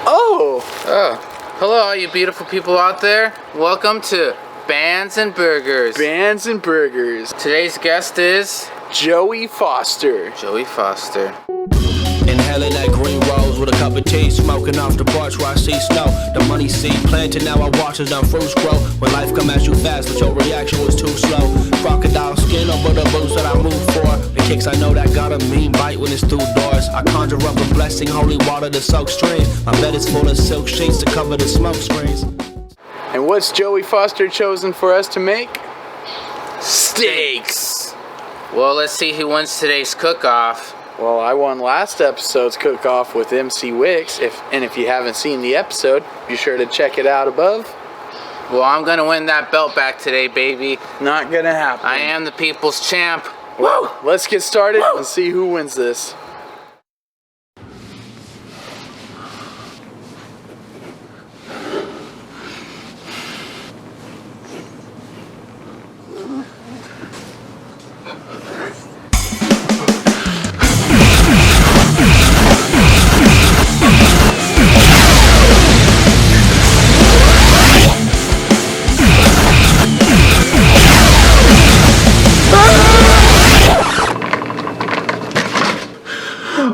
Oh! Hello, all you beautiful people out there. Welcome to Bands and Burgers. Bands and Burgers. Today's guest is Joey Fosterr. Joey Fosterr. Inhaling that green rose with a cup of tea, smoking off the porch where I see snow. The money seed planted, now I watch as them fruits grow. When life come at you fast, but your reaction was too slow. Crocodile skin over the boots that I move for. The kicks I know that got a mean bite when it's through doors. I conjure up a blessing, holy water to soak streams. My bed is full of silk sheets to cover the smoke screens. And what's Joey Fosterr chosen for us to make? Steaks. Well, let's see who wins today's cook-off. Well, I won last episode's cook-off with MC Wicks. If you haven't seen the episode, be sure to check it out above. Well, I'm gonna win that belt back today, baby. Not gonna happen. I am the people's champ. Well, let's get started and see who wins this.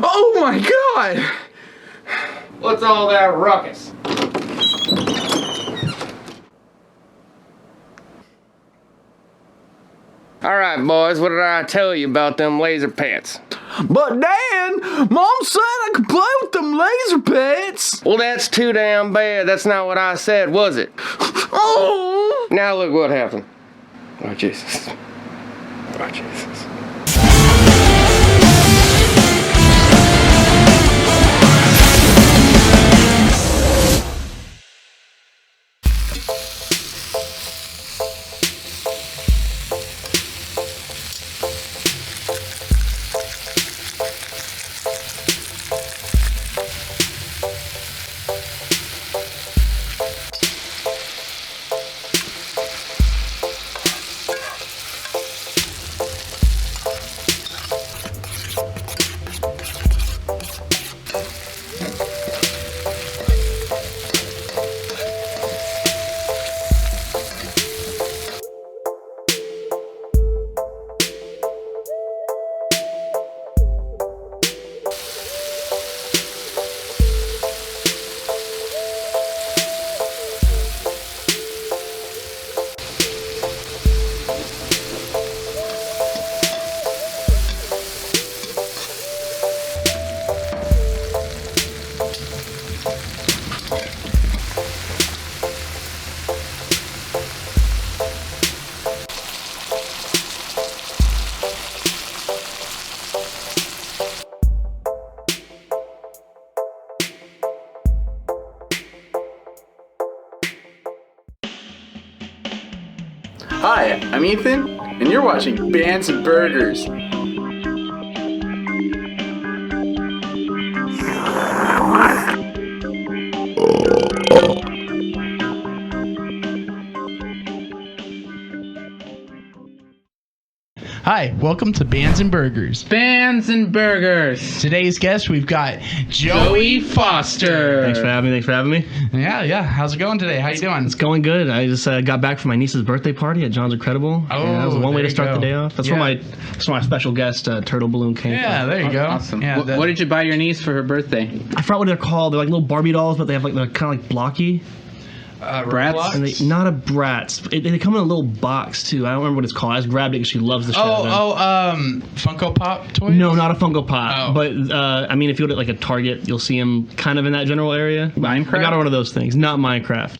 Oh my God! What's all that ruckus? Alright, boys, what did I tell you about them laser pants? But Dan, Mom said I could play with them laser pets. Well, that's too damn bad. That's not what I said, was it? Oh! Now look what happened. Oh, Jesus. Oh, Jesus. Hi, I'm Ethan, and you're watching Bands and Burgers. Hi, welcome to Bands and Burgers. Bands and Burgers. Today's guest, we've got Joey Fosterr. Thanks for having me. Yeah. How's it going today? How you doing? It's going good. I just got back from my niece's birthday party at John's Incredible. Oh, that was one way to start the day off. That's Yeah. where my special guest Turtle Balloon came Yeah, from. there you go. Awesome. Yeah, What did you buy your niece for her birthday? I forgot what they're called. They're like little Barbie dolls, but they're kind of like blocky. Brats? Roblox? And not a Bratz. They come in a little box too. I don't remember what it's called. I just grabbed it because she loves the show. Funko Pop toys? No, not a Funko Pop. Oh. But I mean, if you go to like a Target, you'll see them kind of in that general area. Minecraft? I got her one of those things. Not Minecraft.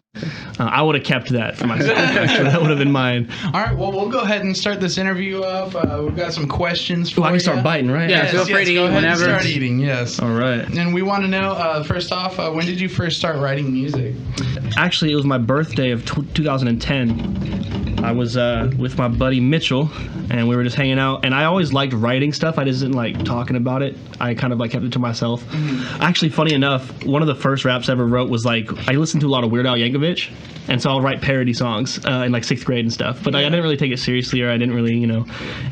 I would have kept that for myself. Actually, that would have been mine. All right, well, we'll go ahead and start this interview up. We've got some questions for Oh, I you. can start biting, right? Yeah, feel free to go eat ahead whenever. and start eating, yes. All right. And we want to know, first off, when did you first start writing music? Actually, it was my birthday of 2010. I was with my buddy Mitchell, and we were just hanging out. And I always liked writing stuff. I just didn't like talking about it. I kind of like kept it to myself. Actually, funny enough, one of the first raps I ever wrote was like, I listened to a lot of Weird Al Yankovic, and so I'll write parody songs in like 6th grade and stuff. But I didn't really take it seriously, or I didn't really,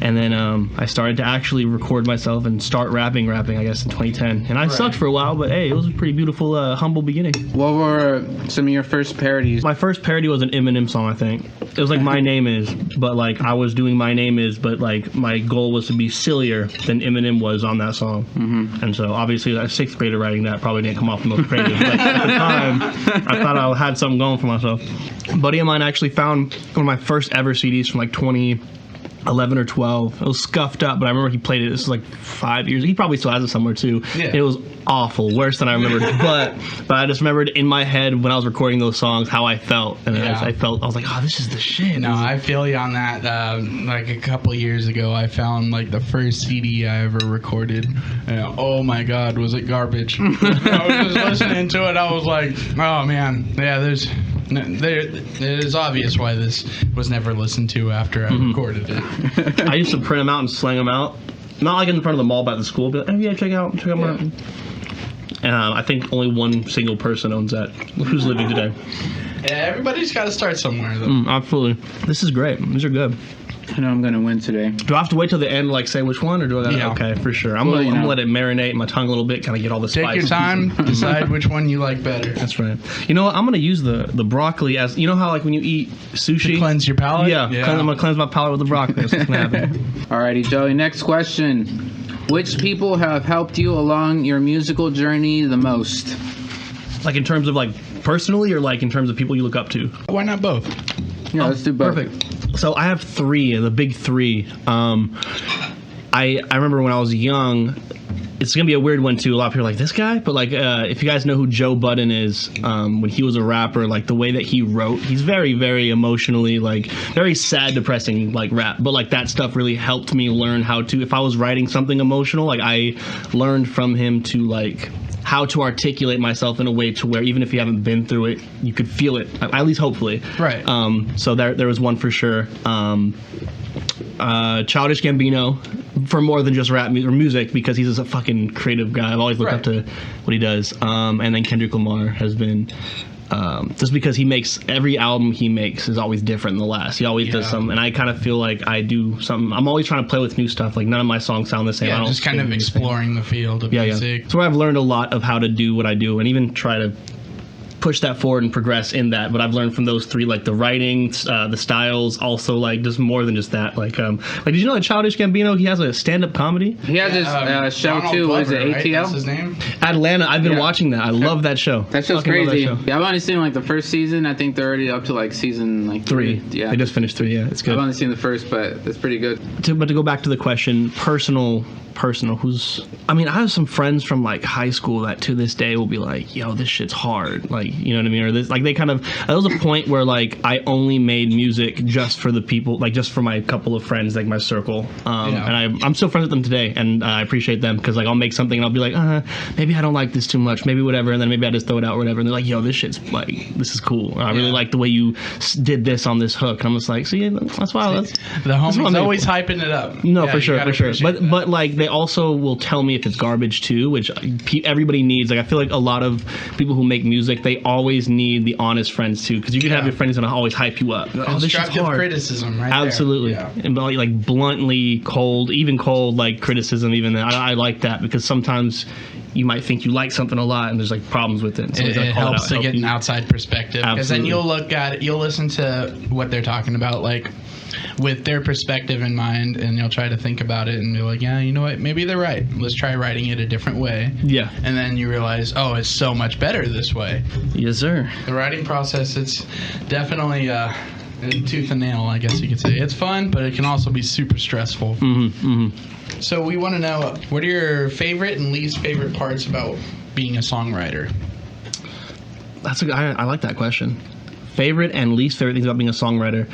And then I started to actually record myself and start rapping, I guess, in 2010. And I sucked for a while, but hey, it was a pretty beautiful, humble beginning. What were some of your first parodies? My first parody was an Eminem song, I think. It was like My Name Is, but like I was doing My Name Is, but like my goal was to be sillier than Eminem was on that song. And so obviously a 6th grader writing that probably didn't come off the most creative. But at the time, I thought I had something going for myself. A buddy of mine actually found one of my first ever CDs from like 2011 or 12. It was scuffed up, but I remember he played it. This was like 5 years. He probably still has it somewhere too. Yeah. It was awful, worse than I remembered. but I just remembered in my head when I was recording those songs how I felt, and I was like, oh, this is the shit. No, I feel you on that. Like a couple years ago, I found like the first CD I ever recorded. And, oh my God, was it garbage? I was just listening to it. I was like, oh man, yeah. It is obvious why this was never listened to after I recorded it. I used to print them out and slang them out. Not like in front of the mall by the school, but yeah, check out my. I think only one single person owns that. Who's living today? Yeah, everybody's got to start somewhere, though. Absolutely. This is great. These are good. I know I'm going to win today. Do I have to wait till the end to like say which one, or do I gotta? Yeah. Okay, for sure. I'm gonna let it marinate in my tongue a little bit, kind of get all the spice. Take your time, decide which one you like better. That's right. You know what? I'm gonna use the broccoli as, you know how like when you eat sushi, To cleanse your palate? Yeah, I'm gonna cleanse my palate with the broccoli. That's what's gonna happen. Alrighty, Joey, next question. Which people have helped you along your musical journey the most? Like in terms of like personally, or like in terms of people you look up to? Why not both? Yeah, let's do both. Perfect. So I have three, the big three. I remember when I was young, it's going to be a weird one too. A lot of people are like, this guy? But like, if you guys know who Joe Budden is, when he was a rapper, like the way that he wrote, he's very, very emotionally, like very sad, depressing, like rap. But like that stuff really helped me learn how to, if I was writing something emotional, like I learned from him to like, how to articulate myself in a way to where even if you haven't been through it, you could feel it, at least hopefully. Right. So there was one for sure. Childish Gambino, for more than just rap or music, because he's just a fucking creative guy. I've always looked up to what he does. And then Kendrick Lamar has been, just because he makes, every album he makes is always different than the last. He always does something, and I kind of feel like I do something. I'm always trying to play with new stuff. Like none of my songs sound the same. I don't just kind of exploring the field of music. So I've learned a lot of how to do what I do, and even try to push that forward and progress in that. But I've learned from those three, like the writing, the styles, also like just more than just that. Like did you know that Childish Gambino, he has a stand-up comedy? He has his show Donald too. Glover, Is it right? ATL? That's his name? Atlanta. I've been watching that. I love that show. That show's Fucking love crazy. that show. Yeah, I've only seen like the first season. I think they're already up to like season like 3. Yeah, They just finished 3. Yeah, it's good. I've only seen the first, but it's pretty good. But to go back to the question, personal, I mean, I have some friends from like high school that to this day will be like, yo, this shit's hard, like, you know what I mean, or this, like, they kind of, there was a point where like I only made music just for the people, like just for my couple of friends, like my circle, and I'm still friends with them today, and I appreciate them, because like I'll make something and I'll be like, maybe I don't like this too much, maybe whatever, and then maybe I just throw it out or whatever, and they're like, yo, this shit's like, this is cool, or I really like the way you did this on this hook, and I'm just like, see, that's why the homie's always hyping it up. No, for sure. But like they also will tell me if it's garbage too, which everybody needs. Like I feel like a lot of people who make music, they always need the honest friends too, because you can have your friends gonna always hype you up. Oh, this shit's hard. Criticism, right? Absolutely. There. Yeah. And like bluntly cold, even cold like criticism. Even I like that, because sometimes you might think you like something a lot and there's like problems with it. So it helps to get an outside perspective, because then you'll look at it, you'll listen to what they're talking about, like with their perspective in mind, and you'll try to think about it and be like, yeah, you know what, maybe they're right, let's try writing it a different way. Yeah. And then you realize, oh, it's so much better this way. Yes, sir. The writing process, it's definitely tooth and nail, I guess you could say. It's fun, but it can also be super stressful. So we want to know, what are your favorite and least favorite parts about being a songwriter? I like that question. Favorite and least favorite things about being a songwriter.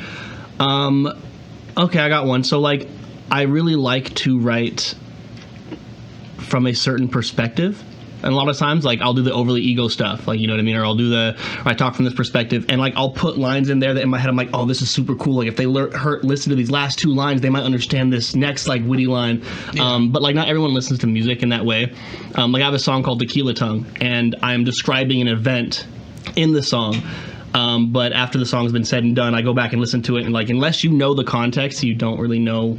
Okay, I got one. So like, I really like to write from a certain perspective. And a lot of times, like, I'll do the overly ego stuff, like, you know what I mean? Or I talk from this perspective, and, like, I'll put lines in there that in my head I'm like, oh, this is super cool. Like, if they listen to these last 2 lines, they might understand this next, like, witty line. But, like, not everyone listens to music in that way. Like, I have a song called Tequila Tongue, and I'm describing an event in the song. But after the song's been said and done, I go back and listen to it, and, like, unless you know the context, you don't really know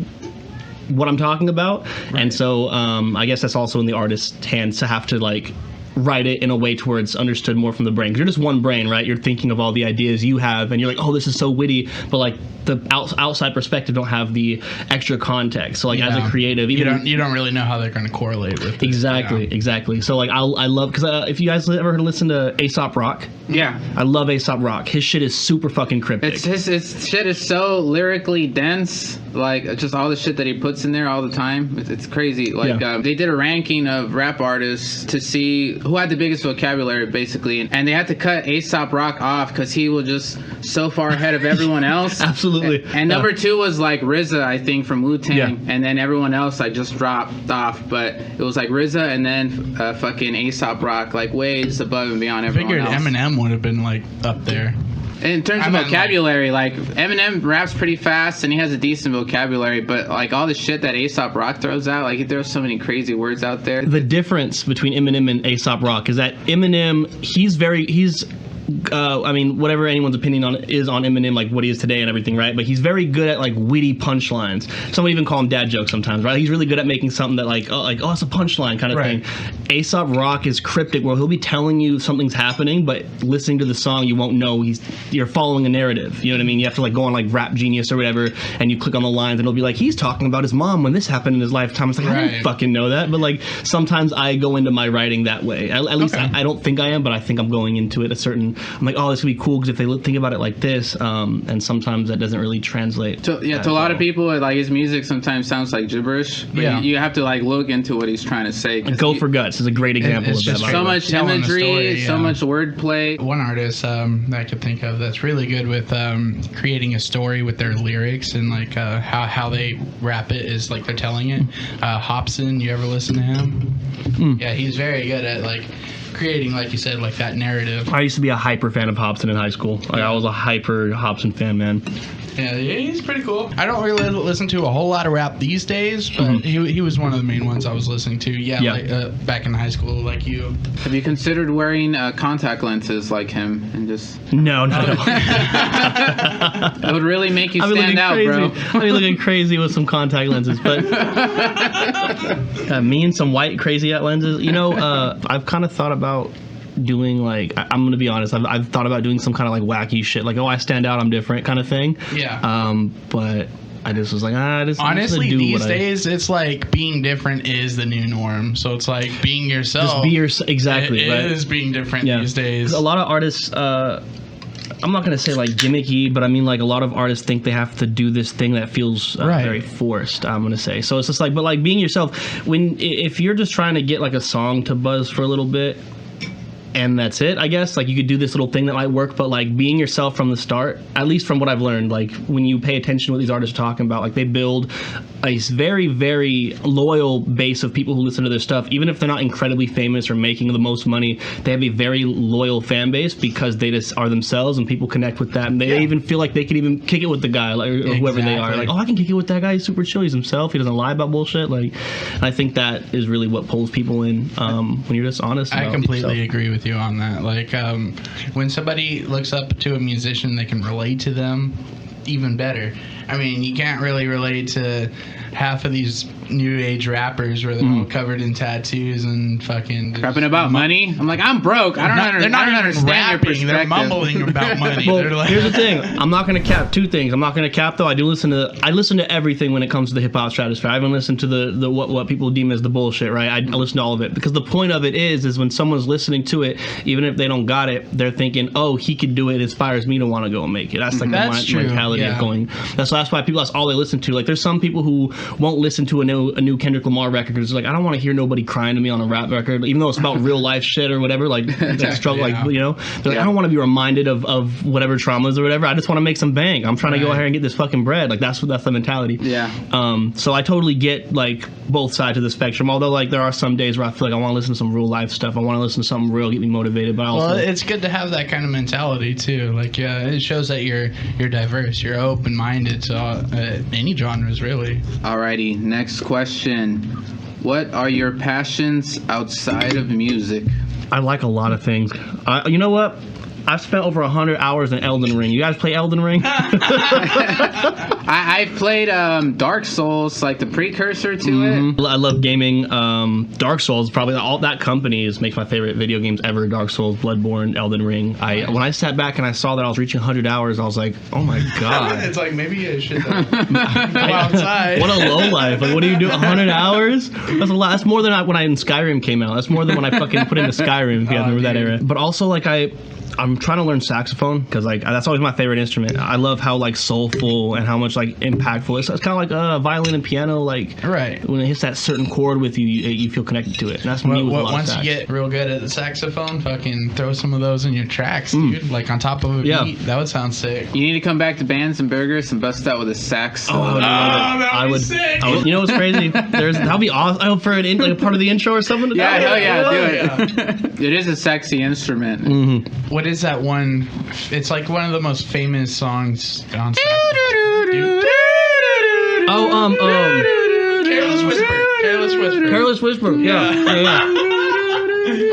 what I'm talking about. Right. And so I guess that's also in the artist's hands to have to, like, write it in a way to where it's understood more from the brain. 'Cause you're just one brain, right? You're thinking of all the ideas you have, and you're like, oh, this is so witty, but, like, the outside perspective don't have the extra context. So, like, as a creative, even you don't really know how they're going to correlate with it. Exactly. So, like, I love, because if you guys ever listen to Aesop Rock, I love Aesop Rock. His shit is super fucking cryptic. His shit is so lyrically dense, like, just all the shit that he puts in there all the time. It's crazy. Like, they did a ranking of rap artists to see who had the biggest vocabulary, basically, and they had to cut Aesop Rock off because he was just so far ahead of everyone else. Absolutely. And number 2 was, like, RZA, I think, from Wu-Tang, and then everyone else, like, just dropped off. But it was, like, RZA and then fucking Aesop Rock, like, way just above and beyond everyone else. I figured Eminem would have been, like, up there. In terms of vocabulary, like, Eminem raps pretty fast and he has a decent vocabulary, but, like, all the shit that Aesop Rock throws out, like, he throws so many crazy words out there. The difference between Eminem and Aesop Rock is that Eminem, he's I mean, whatever anyone's opinion on Eminem, like what he is today and everything, right? But he's very good at, like, witty punchlines. Some would even call him dad jokes sometimes, right? He's really good at making something that, like, oh, it's a punchline kind of thing. Aesop Rock is cryptic, where he'll be telling you something's happening, but listening to the song, you won't know you're following a narrative. You know what I mean? You have to, like, go on, like, Rap Genius or whatever, and you click on the lines, and it'll be like, he's talking about his mom when this happened in his lifetime. It's like, I don't fucking know that, but, like, sometimes I go into my writing that way. At least I don't think I am, but I think I'm going into it I'm like, oh, this could be cool because if they think about it like this, and sometimes that doesn't really translate. To a lot of people, like, his music sometimes sounds like gibberish. But you have to, like, look into what he's trying to say. Go for Guts is a great example of that. So much imagery, so much wordplay. One artist that I could think of that's really good with creating a story with their lyrics and, like, how they rap it is, like, they're telling it. Hobson, you ever listen to him? Yeah, he's very good at, like, creating, like you said, like, that narrative. I used to be a hyper fan of Hobson in high school. Like, I was a hyper Hobson fan, man. Yeah, he's pretty cool. I don't really listen to a whole lot of rap these days, but he was one of the main ones I was listening to. Like, back in high school, like you. Have you considered wearing contact lenses like him and just? No. That would really make you stand out, crazy. bro. I'd be looking crazy with some contact lenses, but me and some white crazy lenses. You know, I've kind of thought about doing, like, I'm gonna be honest, I've thought about doing some kind of, like, wacky shit, like, oh, I stand out, I'm different kind of thing. But I just was like, honestly, these days it's like being different is the new norm. So it's like being yourself. Just be yourself. Exactly. It is being different these days. A lot of artists, I'm not gonna say, like, gimmicky, but I mean, like, a lot of artists think they have to do this thing that feels very forced, I'm gonna say. So it's just like, but, like, being yourself, if you're just trying to get, like, a song to buzz for a little bit, and that's it, I guess. Like, you could do this little thing that might work, but, like, being yourself from the start, at least from what I've learned, like, when you pay attention to what these artists are talking about, like, they build a very, very loyal base of people who listen to their stuff. Even if they're not incredibly famous or making the most money, they have a very loyal fan base because they just are themselves, and people connect with that, and they even feel like they could even kick it with the guy, like, or whoever they are. Like, oh, I can kick it with that guy. He's super chill. He's himself. He doesn't lie about bullshit. Like, I think that is really what pulls people in when you're just honest about I completely agree with you on that. Like, when somebody looks up to a musician, they can relate to them even better. I mean, you can't really relate to half of these new age rappers where they're all covered in tattoos and fucking rapping about money. I'm like, I'm broke. I don't understand rapping, your perspective. They're mumbling about money. Well, like, here's the thing. I'm not going to cap two things. I'm not going to cap, though. I listen to everything when it comes to the hip hop stratosphere. I even listen to the what people deem as the bullshit, right? I listen to all of it because the point of it is when someone's listening to it, even if they don't got it, they're thinking, oh, he could do it. It inspires me to want to go and make it. That's like the mentality of going. That's that's why that's all they listen to. Like, there's some people who won't listen to a new Kendrick Lamar record because like, I don't want to hear nobody crying to me on a rap record, even though it's about real life shit or whatever. Like, that struggle, like, you know, they're like, I don't want to be reminded of whatever traumas or whatever. I just want to make some bank. I'm trying to go out here and get this fucking bread. Like, that's the mentality. Yeah. So I totally get like both sides of the spectrum. Although like there are some days where I feel like I want to listen to some real life stuff. I want to listen to something real, get me motivated. But also, well, it's good to have that kind of mentality too. Like, yeah, it shows that you're diverse, you're open-minded to any genres, really. Alrighty, next question. What are your passions outside of music? I like a lot of things. You know what? I've spent over 100 hours in Elden Ring. You guys play Elden Ring? I've played Dark Souls, like the precursor to it. I love gaming. Dark Souls, probably all that company makes my favorite video games ever. Dark Souls, Bloodborne, Elden Ring. When I sat back and I saw that I was reaching 100 hours, I was like, oh my god. It's like, maybe I should go outside. What a low life. Like, what do you do? 100 hours? That's a lot. That's more than when Skyrim came out. That's more than when I fucking put into Skyrim, if you guys remember that era. But also, like, I'm trying to learn saxophone because like that's always my favorite instrument. I love how like soulful and how much like impactful it's kind of like violin and piano. Like, right, when it hits that certain chord with you, you feel connected to it. And that's me with a lot once of sax. You get real good at the saxophone, fucking throw some of those in your tracks, dude. Like on top of a beat, that would sound sick. You need to come back to Bands and Burgers and bust out with a sax. That would be sick. You know what's crazy? That'll be awesome. I hope for like a part of the intro or something. Yeah, hell yeah, do it. It is a sexy instrument. Mm-hmm. What is that one? It's like one of the most famous songs on Careless Whisper. Careless Whisper. Yeah.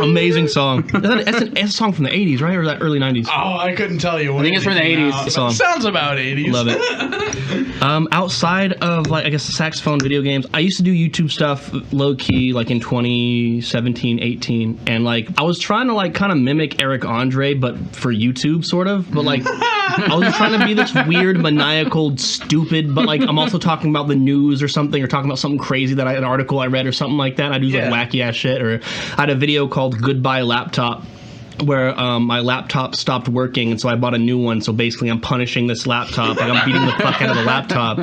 Amazing song. That's a song from the 80s, right? Or that early 90s? Oh, I couldn't tell you. I think it's from the 80s. Sounds about 80s. Love it. Outside of, like, I guess, saxophone video games, I used to do YouTube stuff low-key, like, in 2017, 18. And, like, I was trying to, like, kind of mimic Eric Andre, but for YouTube, sort of. But, like, I was just trying to be this weird, maniacal, stupid, but, like, I'm also talking about the news or something, or talking about something crazy an article I read or something like that. I do, like, wacky-ass shit. Or I had a video called Goodbye Laptop, where my laptop stopped working, and so I bought a new one. So basically I'm punishing this laptop, like I'm beating the fuck out of the laptop.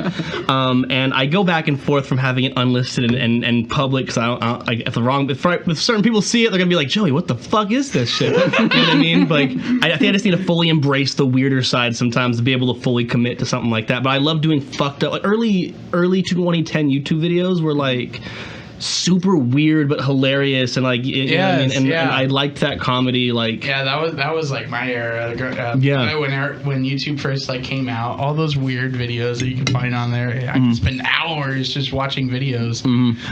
And I go back and forth from having it unlisted and public, because if certain people see it, they're gonna be like, Joey, what the fuck is this shit? You know what I mean? Like, I think I just need to fully embrace the weirder side sometimes to be able to fully commit to something like that. But I love doing fucked up, like early 2010 YouTube videos were like super weird but hilarious, and like you know what I mean? And I liked that comedy. Like, that was like my era. When YouTube first like came out, all those weird videos that you can find on there, I could spend hours just watching videos.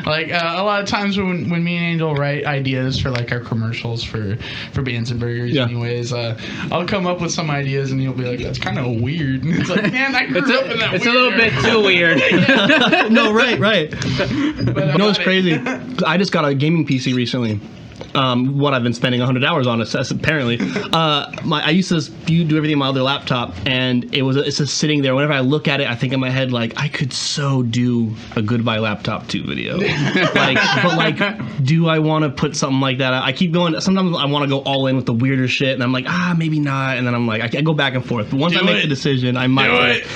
Like a lot of times when me and Angel write ideas for like our commercials for Bands and Burgers, anyways, I'll come up with some ideas and he'll be like, that's kind of weird. And it's like, man, I grew up in that. It's a little bit too weird. No, right. But, it's crazy. I just got a gaming PC recently. What I've been spending 100 hours on, apparently. I used to do everything on my other laptop, and it's just sitting there. Whenever I look at it, I think in my head, like, I could so do a Goodbye Laptop 2 video. Do I want to put something like that out? I keep going. Sometimes I want to go all in with the weirder shit, and I'm like, maybe not. And then I'm like, I go back and forth. But once I make the decision, I might.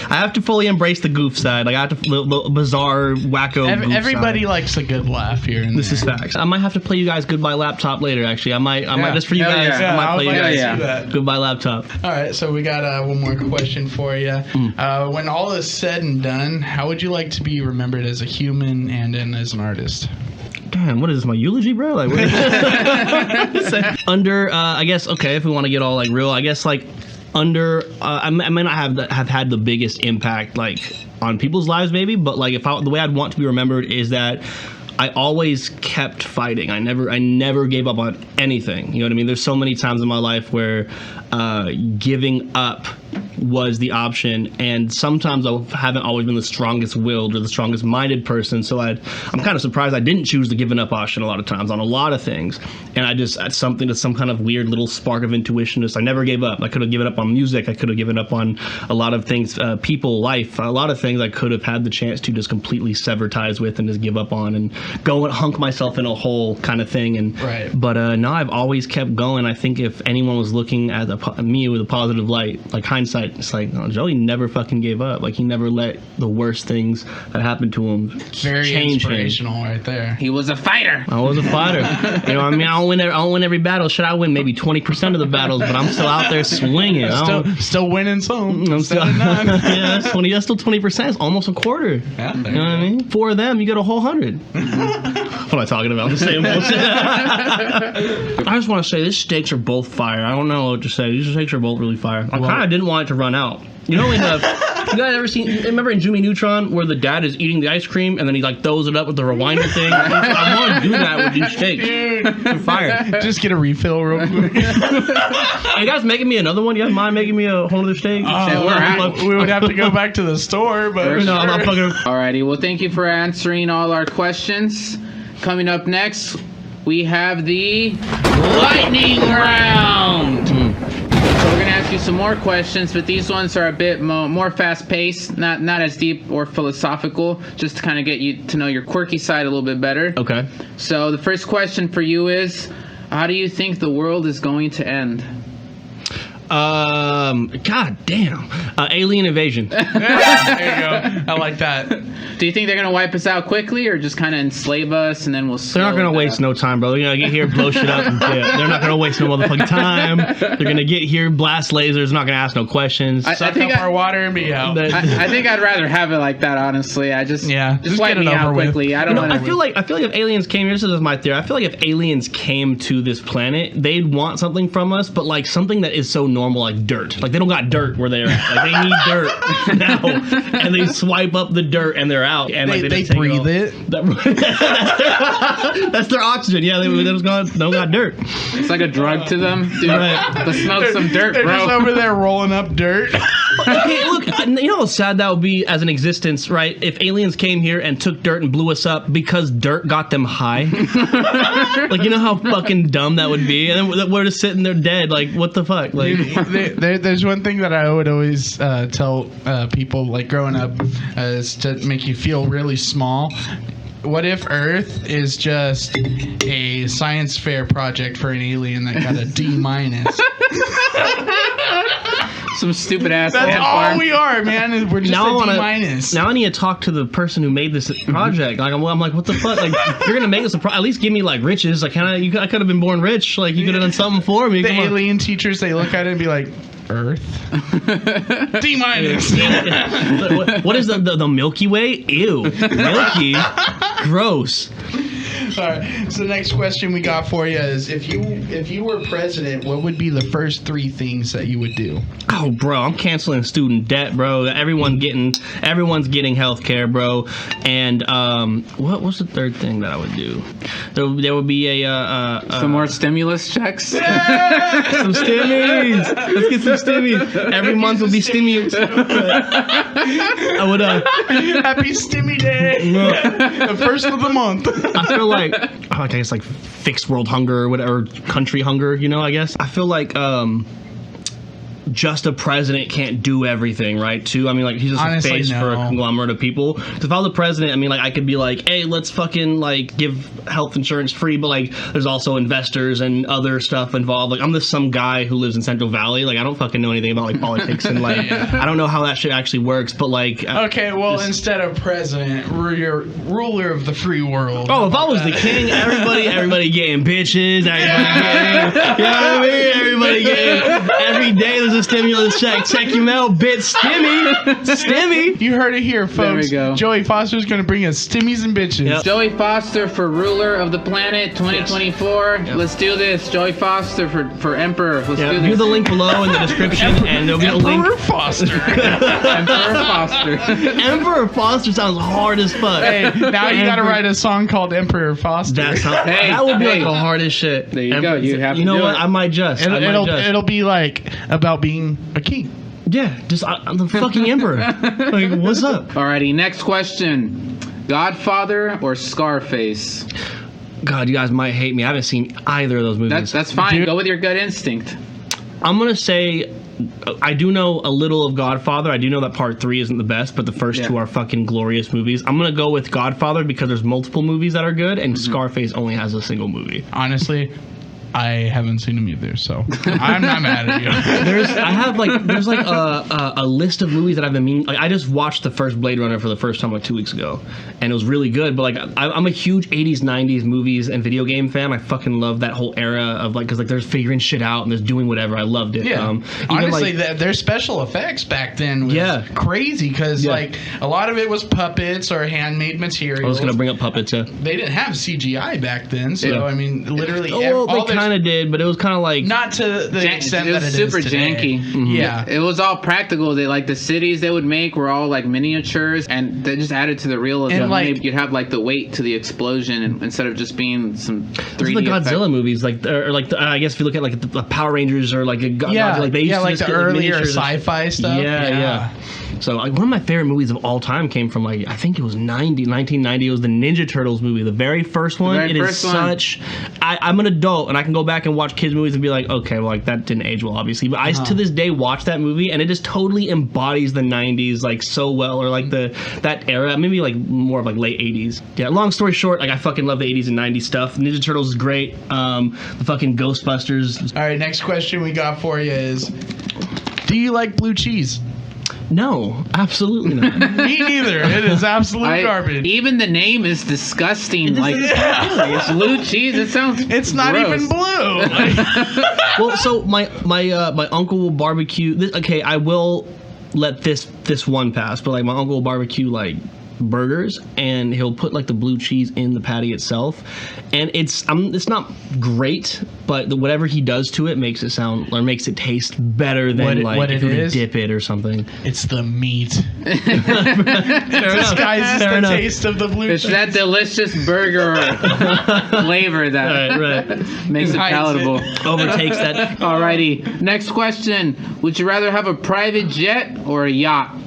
I have to fully embrace the goof side. Like, I have to the bizarre, wacko. Everybody likes a good laugh here and there. This is facts. I might have to play you guys Goodbye Laptop later. Actually, I might just for you guys. Yeah, I might play you guys. That. Goodbye Laptop. All right, so we got one more question for you. When all is said and done, how would you like to be remembered as a human and then as an artist? Damn, what is this, my eulogy, bro? Like, under, I guess, okay, if we want to get all like real, I guess like under, I may not have had the biggest impact like on people's lives, maybe, but like the way I'd want to be remembered is that I always kept fighting. I never gave up on anything. You know what I mean? There's so many times in my life where giving up was the option, and sometimes I haven't always been the strongest willed or the strongest minded person, so I'm kind of surprised I didn't choose the giving up option a lot of times on a lot of things, and I just had some kind of weird little spark of intuition. Just I never gave up. I could have given up on music. I could have given up on a lot of things, people, life, a lot of things I could have had the chance to just completely sever ties with and just give up on and go and hunk myself in a hole kind of thing. And but no, I've always kept going. I think if anyone was looking at me with a positive light, like hindsight, it's like, no, Joey never fucking gave up. Like, he never let the worst things that happened to him Very change him. inspirational right there. He was a fighter. I was a fighter. You know what I mean? I don't win every battle. Should I win maybe 20% of the battles? But I'm still out there swinging. Still winning some. I'm still, yeah, that's still 20%. It's almost a quarter. Yeah, you know what I mean? 4 of them, you get a whole 100. What am I talking about? I'm saying bullshit. I just want to say, these steaks are both fire. I don't know what to say. These steaks are both really fire. I kind of didn't want it to run out. You know, you guys ever seen? Remember in Jimmy Neutron where the dad is eating the ice cream and then he like throws it up with the rewinder thing? I want to do that with these steaks. They're fire. Just get a refill real quick. Are you guys making me another one? You guys mind making me a whole other steak? We would have to go back to the store, but no, I'm not fucking. Alrighty, well, thank you for answering all our questions. Coming up next, we have the lightning round. So we're gonna ask you some more questions, but these ones are a bit more fast-paced, not as deep or philosophical, just to kind of get you to know your quirky side a little bit better. Okay. So the first question for you is, how do you think the world is going to end? God damn. Alien invasion. there you go. I like that. Do you think they're going to wipe us out quickly or just kind of enslave us and then we'll They're not going to waste no time, bro. They're going to get here, blow shit up, and dip. They're not going to waste no motherfucking time. They're going to get here, blast lasers, not going to ask no questions. Suck up our water and be out. I think I'd rather have it like that, honestly. Just wipe me out quickly. I don't want to. I feel like if aliens came here, this is my theory. I feel like if aliens came to this planet, they'd want something from us, but like something that is so normal, like dirt. Like they don't got dirt where they're at. Like they need dirt now, and they swipe up the dirt and they're out. And they breathe it. That's their oxygen. Yeah, they don't got dirt. It's like a drug to them. Dude, right. Let's smoke some dirt, they're bro. Just over there rolling up dirt. Okay, look, you know how sad that would be as an existence, right? If aliens came here and took dirt and blew us up because dirt got them high. Like, you know how fucking dumb that would be? And then we're just sitting there dead. Like, what the fuck? Like, there's one thing that I would always tell people, like growing up, is to make you feel really small. What if Earth is just a science fair project for an alien that got a D-? Some stupid ass. That's all we are, man. We're just now a D-. Now I need to talk to the person who made this project. Like I'm like, what the fuck? Like you're gonna make this at least give me like riches. Like I could have been born rich. Like you could have done something for me. The alien teachers, they look at it and be like, Earth. D-. What is the Milky Way? Ew, milky, gross. All right. So the next question we got for you is: if you were president, what would be the first 3 things that you would do? Oh, bro, I'm canceling student debt, bro. Everyone's getting health care, bro. And what's the third thing that I would do? There would be some more stimulus checks. Yeah! Some stimmies. Let's get some stimmies. Every month will be stimmies. I would Happy Stimmy Day. The first of the month. I feel like I guess like fixed world hunger or whatever, country hunger, you know, I guess. I feel like just a president can't do everything, right? Too. I mean, like he's just a face for a conglomerate of people. Because if I was the president, I mean, like I could be like, hey, let's fucking like give health insurance free, but like there's also investors and other stuff involved. Like I'm just some guy who lives in Central Valley. Like I don't fucking know anything about like politics and like I don't know how that shit actually works. But like, okay, well, instead of president, you're ruler of the free world. Oh, if I was the king, everybody getting bitches, everybody getting, you know what I mean? Everybody getting every day. There's a stimulus check. Check your mail, bitch. Stimmy. You heard it here, folks. There we go. Joey Fosterr is going to bring us stimmies and bitches. Yep. Joey Fosterr for ruler of the planet 2024. Yes. Let's do this. Joey Fosterr for emperor. Let's do this. View the link below in the description, and there'll be a link. Emperor Fosterr. Emperor Fosterr. Emperor Fosterr sounds hard as fuck. Hey, now you got to write a song called Emperor Fosterr. That would be like the hardest shit. There you go. You have to know do what? it. I might just. It'll be like about being a king. Yeah, just I'm the fucking emperor. Like, what's up? Alrighty, next question: Godfather or Scarface? God, you guys might hate me. I haven't seen either of those movies. That's fine. Dude. Go with your gut instinct. I'm gonna say I do know a little of Godfather. I do know that part 3 isn't the best, but the first 2 are fucking glorious movies. I'm gonna go with Godfather because there's multiple movies that are good, and Scarface only has a single movie. Honestly, I haven't seen them either, so I'm not mad at you. There's a list of movies that I've been meaning. Like, I just watched the first Blade Runner for the first time like 2 weeks ago, and it was really good. But like, I'm a huge 80s, 90s movies and video game fan. I fucking love that whole era of like, because like there's figuring shit out and there's doing whatever. I loved it. Yeah. Honestly, their special effects back then was crazy because like a lot of it was puppets or handmade materials. I was gonna bring up puppets. Yeah. They didn't have CGI back then, so I mean, literally. They kind of did, but it was kind of like not to the extent that it is super today. janky. Mm-hmm. Yeah, it was all practical. They like the cities they would make were all like miniatures, and they just added to the realism. And like you'd have like the weight to the explosion, and instead of just being some 3D. The Godzilla movies, like or like I guess if you look at like the Power Rangers or like Godzilla, like they used to like just the get, like, earlier miniatures sci-fi stuff. Yeah. So like, one of my favorite movies of all time came from like I think it was 1990. It was the Ninja Turtles movie, the very first one. It is such. I'm an adult and I can go back and watch kids movies and be like, okay, well like that didn't age well, obviously. But I to this day watch that movie and it just totally embodies the 90s like so well, or like that era, maybe like more of like late 80s. Yeah. Long story short, like I fucking love the 80s and 90s stuff. Ninja Turtles is great. The fucking Ghostbusters. All right, next question we got for you is, do you like blue cheese? No, absolutely not. Me neither. It is absolute garbage. Even the name is disgusting. Like it's blue cheese. It sounds. It's not gross. even blue. Well, so my uncle will barbecue. Okay, I will let this one pass, but like my uncle will barbecue like burgers and he'll put like the blue cheese in the patty itself, and it's not great, but whatever he does to it makes it taste better than like if you were to dip it or something. It's the meat. Disguises the taste of the blue cheese. It's that delicious burger flavor that right. makes it palatable. Overtakes that. Alrighty, next question. Would you rather have a private jet or a yacht?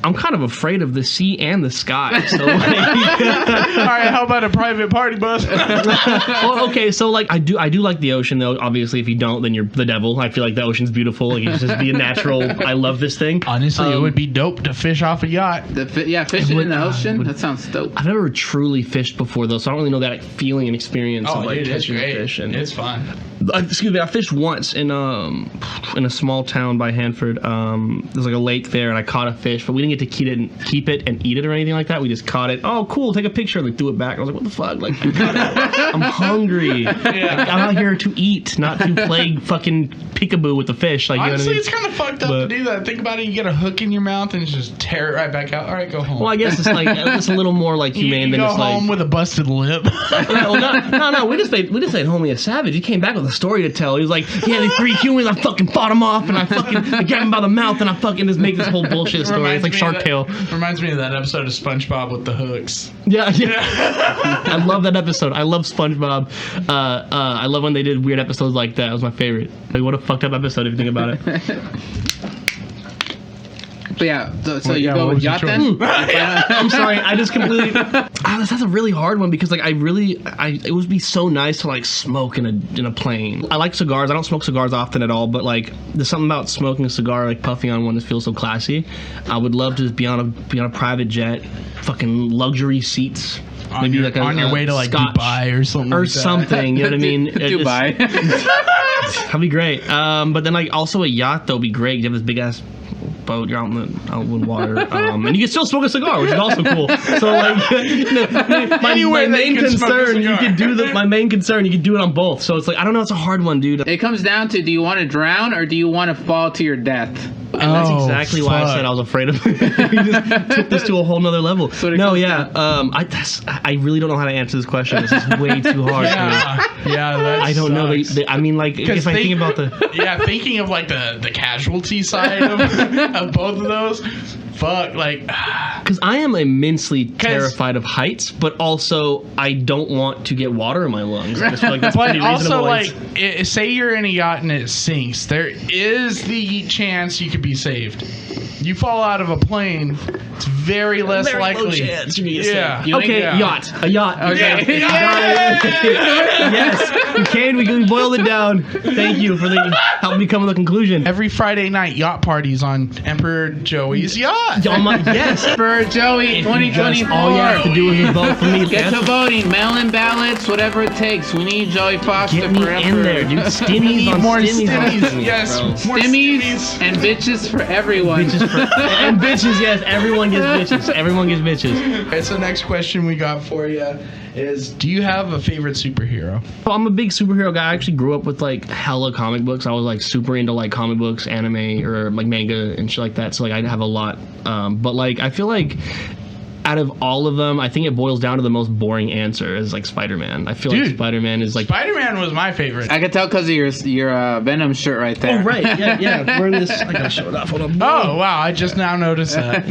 I'm kind of afraid of the sea and the sky. So like, all right, how about a private party bus? Well, okay, so like I do like the ocean though. Obviously, if you don't, then you're the devil. I feel like the ocean's beautiful. Like you just be a natural. I love this thing. Honestly, it would be dope to fish off a yacht. Fishing in the ocean. That sounds dope. I've never truly fished before though, so I don't really know that feeling and experience of like catching fish. And it's fun. Excuse me, I fished once in a small town by Hanford. There's like a lake there, and I caught a fish, but we didn't get to keep it and eat it or anything like that. We just caught it. Oh, cool! Take a picture, like threw it back. I was like, what the fuck? Like, I'm hungry. Yeah. Like, I'm out here to eat, not to play fucking peekaboo with the fish. Like, honestly, you know what I mean? It's kind of fucked up to do that. Think about it. You get a hook in your mouth and just tear it right back out. All right, go home. Well, I guess it's like it's a little more like humane than go just like home with a busted lip. No. We just made homie a savage. He came back with a story to tell. He was like, yeah, these 3 humans, I fucking fought them off, and I grabbed him by the mouth, and I fucking just make this whole bullshit story. It's like Shark Tale. Reminds me of that episode of SpongeBob with the hooks. Yeah. I love that episode. I love SpongeBob. I love when they did weird episodes like that. It was my favorite. Like, what a fucked up episode if you think about it. But yeah, so you go with yacht then? I'm sorry, I just completely. That's a really hard one because like it would be so nice to like smoke in a plane. I like cigars. I don't smoke cigars often at all, but like there's something about smoking a cigar, like puffing on one, that feels so classy. I would love to just be on a private jet, fucking luxury seats. Maybe like on your way to like Scotch, Dubai or something. Or like something, you know what I mean? Dubai. That'd be great. But then like also a yacht though would be great. You have this big ass boat, you're out in the water, and you can still smoke a cigar, which is also cool. So like, my main concern, you can do it on both. So it's like, I don't know, it's a hard one, dude. It comes down to, do you want to drown or do you want to fall to your death? And that's exactly why I said I was afraid of it. You just took this to a whole nother level. I really don't know how to answer this question. This is way too hard. I don't know. I mean, like, if I think about thinking of like the casualty side of both of those. Fuck, like, because I am immensely terrified of heights, but also I don't want to get water in my lungs. I just feel like that's pretty reasonable. But also, say you're in a yacht and it sinks, there is the chance you could be saved. You fall out of a plane, it's very less likely. Low chance you're yeah. Yacht. A yacht. Okay. Yes. We boiled it down. Thank you for helping me come to the conclusion. Every Friday night, yacht parties on Emperor Joey's yacht. spot. Yes. For Joey 2024. All you have to do is vote for me. Get to voting, mail-in ballots, whatever it takes. We need Joey Fosterr Get me for in there, dude. Stimmies on more stimmies. on stimmies. stimmies, Yes. bro. More Stimmies and bitches for everyone. And bitches, yes. Everyone gets bitches. Everyone gets bitches. Okay, so next question we got for you is, do you have a favorite superhero? Well, I'm a big superhero guy. I actually grew up with like hella comic books. I was like super into like comic books, anime, or like manga and shit like that. So like I have a lot. But like I feel like out of all of them, I think it boils down to the most boring answer is like Spider-Man. I feel like Spider-Man is like... Spider-Man was my favorite. I could tell because of your Venom shirt right there. Oh, right. Yeah. Wearing this... I gotta show it off. Hold on. Oh, wow. I just now noticed that.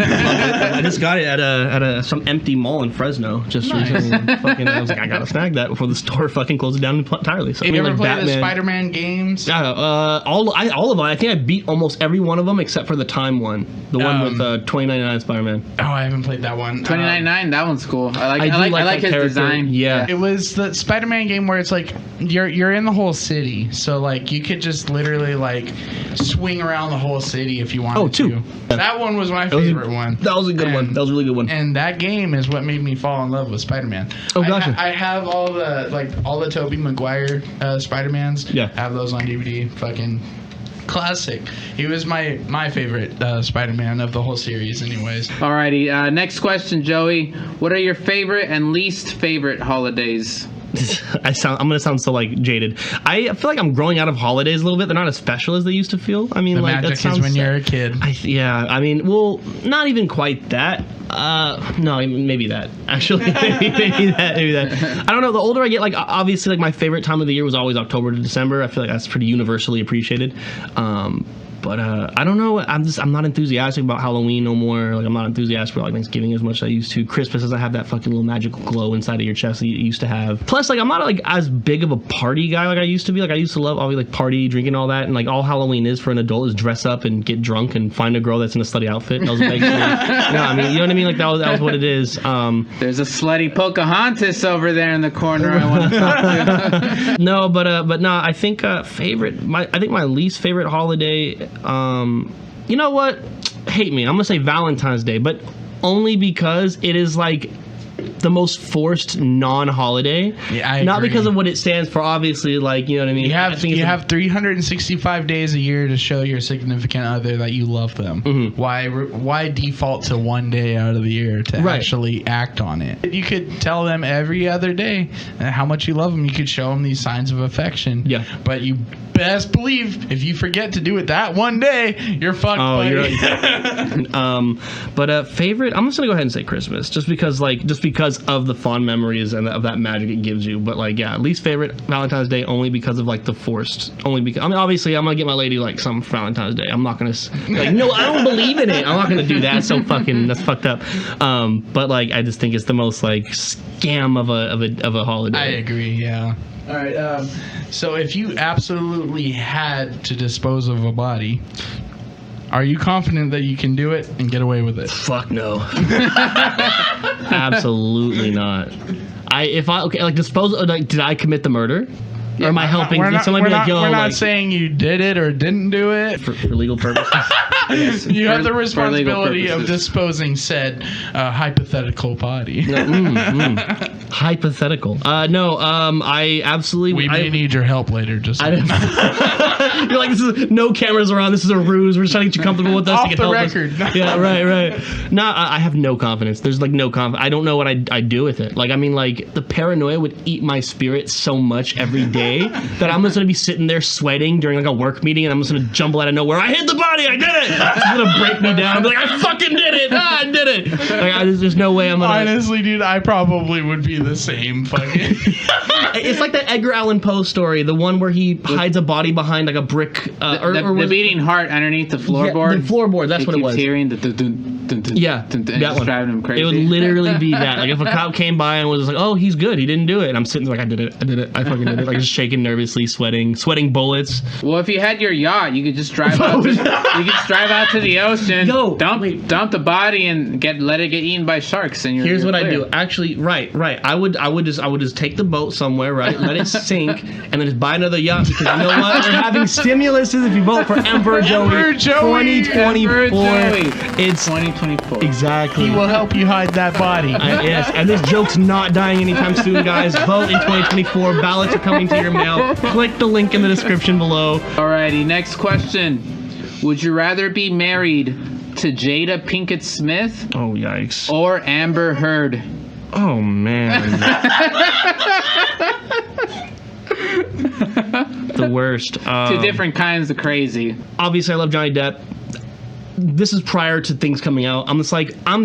I just got it at some empty mall in Fresno just recently. I was like, I gotta snag that before the store fucking closes down entirely. So, Have you ever like played the Spider-Man games? all of them. I think I beat almost every one of them except for the time one. The one with 2099 Spider-Man. Oh, I haven't played that one. 2099, that one's cool. I like that his character. design. Yeah. It was the Spider-Man game where it's like you're in the whole city, so like you could just literally like swing around the whole city if you wanted to. That one was my favorite one. That was a good one. That was a really good one. And that game is what made me fall in love with Spider-Man. Oh, gotcha. I have all the Tobey Maguire Spider-Mans. Yeah. I have those on DVD. Fucking classic. He was my favorite Spider-Man of the whole series anyways. Alrighty, next question, Joey. What are your favorite and least favorite holidays? I'm gonna sound so like jaded. I feel like I'm growing out of holidays a little bit. They're not as special as they used to feel. I mean, The like magic that sounds is when you're a kid. I mean, well, not even quite that. No, maybe that. Actually, maybe that. I don't know. The older I get, like obviously, like my favorite time of the year was always October to December. I feel like that's pretty universally appreciated. But I don't know. I'm not enthusiastic about Halloween no more. Like I'm not enthusiastic about like Thanksgiving as much as I used to. Christmas doesn't have that fucking little magical glow inside of your chest that you used to have. Plus, like I'm not like as big of a party guy like I used to be. Like I used to love like party, drinking, all that, and like all Halloween is for an adult is dress up and get drunk and find a girl that's in a slutty outfit. That was basically, no, I mean, you know what I mean. Like that was what it is. There's a slutty Pocahontas over there in the corner. I want to talk to. No, but no, I think my least favorite holiday. You know what? Hate me. I'm gonna say Valentine's Day, but only because it is like the most forced non-holiday. Yeah, I not agree. because of what it stands for. Obviously, like you know what I mean. You have 365 days a year to show your significant other that you love them. Mm-hmm. Why default to one day out of the year to actually act on it? You could tell them every other day how much you love them. You could show them these signs of affection. Yeah. But you best believe if you forget to do it that one day, you're fucked. Oh, buddy. you're right. But favorite, I'm just gonna go ahead and say Christmas, just because of the fond memories and of that magic it gives you. But like, yeah, least favorite Valentine's Day only because of like the forced. Only because I mean, obviously, I'm gonna get my lady like some Valentine's Day. I'm not gonna like, no, I don't believe in it. I'm not gonna do that. That's fucked up. But like, I just think it's the most like scam of a holiday. I agree. Yeah. All right. So if you absolutely had to dispose of a body, are you confident that you can do it and get away with it? Fuck no. Absolutely not. Did I commit the murder? Or am I helping? We're not, Yo, not saying you did it or didn't do it. For legal purposes. Yes. You have the For legal responsibility of purposes. disposing said hypothetical body. Hypothetical. No. I absolutely. We may need your help later. Just You're like, this is no cameras around. This is a ruse. We're just trying to get you comfortable with us. Off to the help record. Us. Yeah, right. No, I have no confidence. There's like no confidence. I don't know what I'd do with it. Like, I mean, like the paranoia would eat my spirit so much every day that I'm just gonna be sitting there sweating during like a work meeting, and I'm just gonna jumble out of nowhere. I hit the body. I did it. It's gonna break me down. I'm like, I fucking did it. I did it. Like, there's no way I'm gonna. Honestly, dude, I probably would be the same fucking. It's like that Edgar Allan Poe story, the one where he hides a body behind like a brick. The beating heart underneath the floorboard. Yeah, the floorboard. That's what it was. Hearing the that one. driving him crazy. It would literally be that. Like if a cop came by and was like, "Oh, he's good. He didn't do it," and I'm sitting there like, "I did it. I fucking did it." Like just shaking nervously, sweating bullets. Well, if you had your yacht, you could just drive out. You could just drive out to the ocean, dump the body, and let it get eaten by sharks. And here's what I do. Actually, right. I would just take the boat somewhere, right? Let it sink, and then just buy another yacht because you know what? We're having stimuluses if you vote for Emperor Joey 2024. It's 2024. Exactly. He will help you hide that body. Yes, and this joke's not dying anytime soon, guys. Vote in 2024. Ballots are coming to your mail. Click the link in the description below. Alrighty, next question. Would you rather be married to Jada Pinkett Smith Oh, yikes. or Amber Heard? Oh, man. The worst. Two different kinds of crazy. Obviously, I love Johnny Depp. This is prior to things coming out. I'm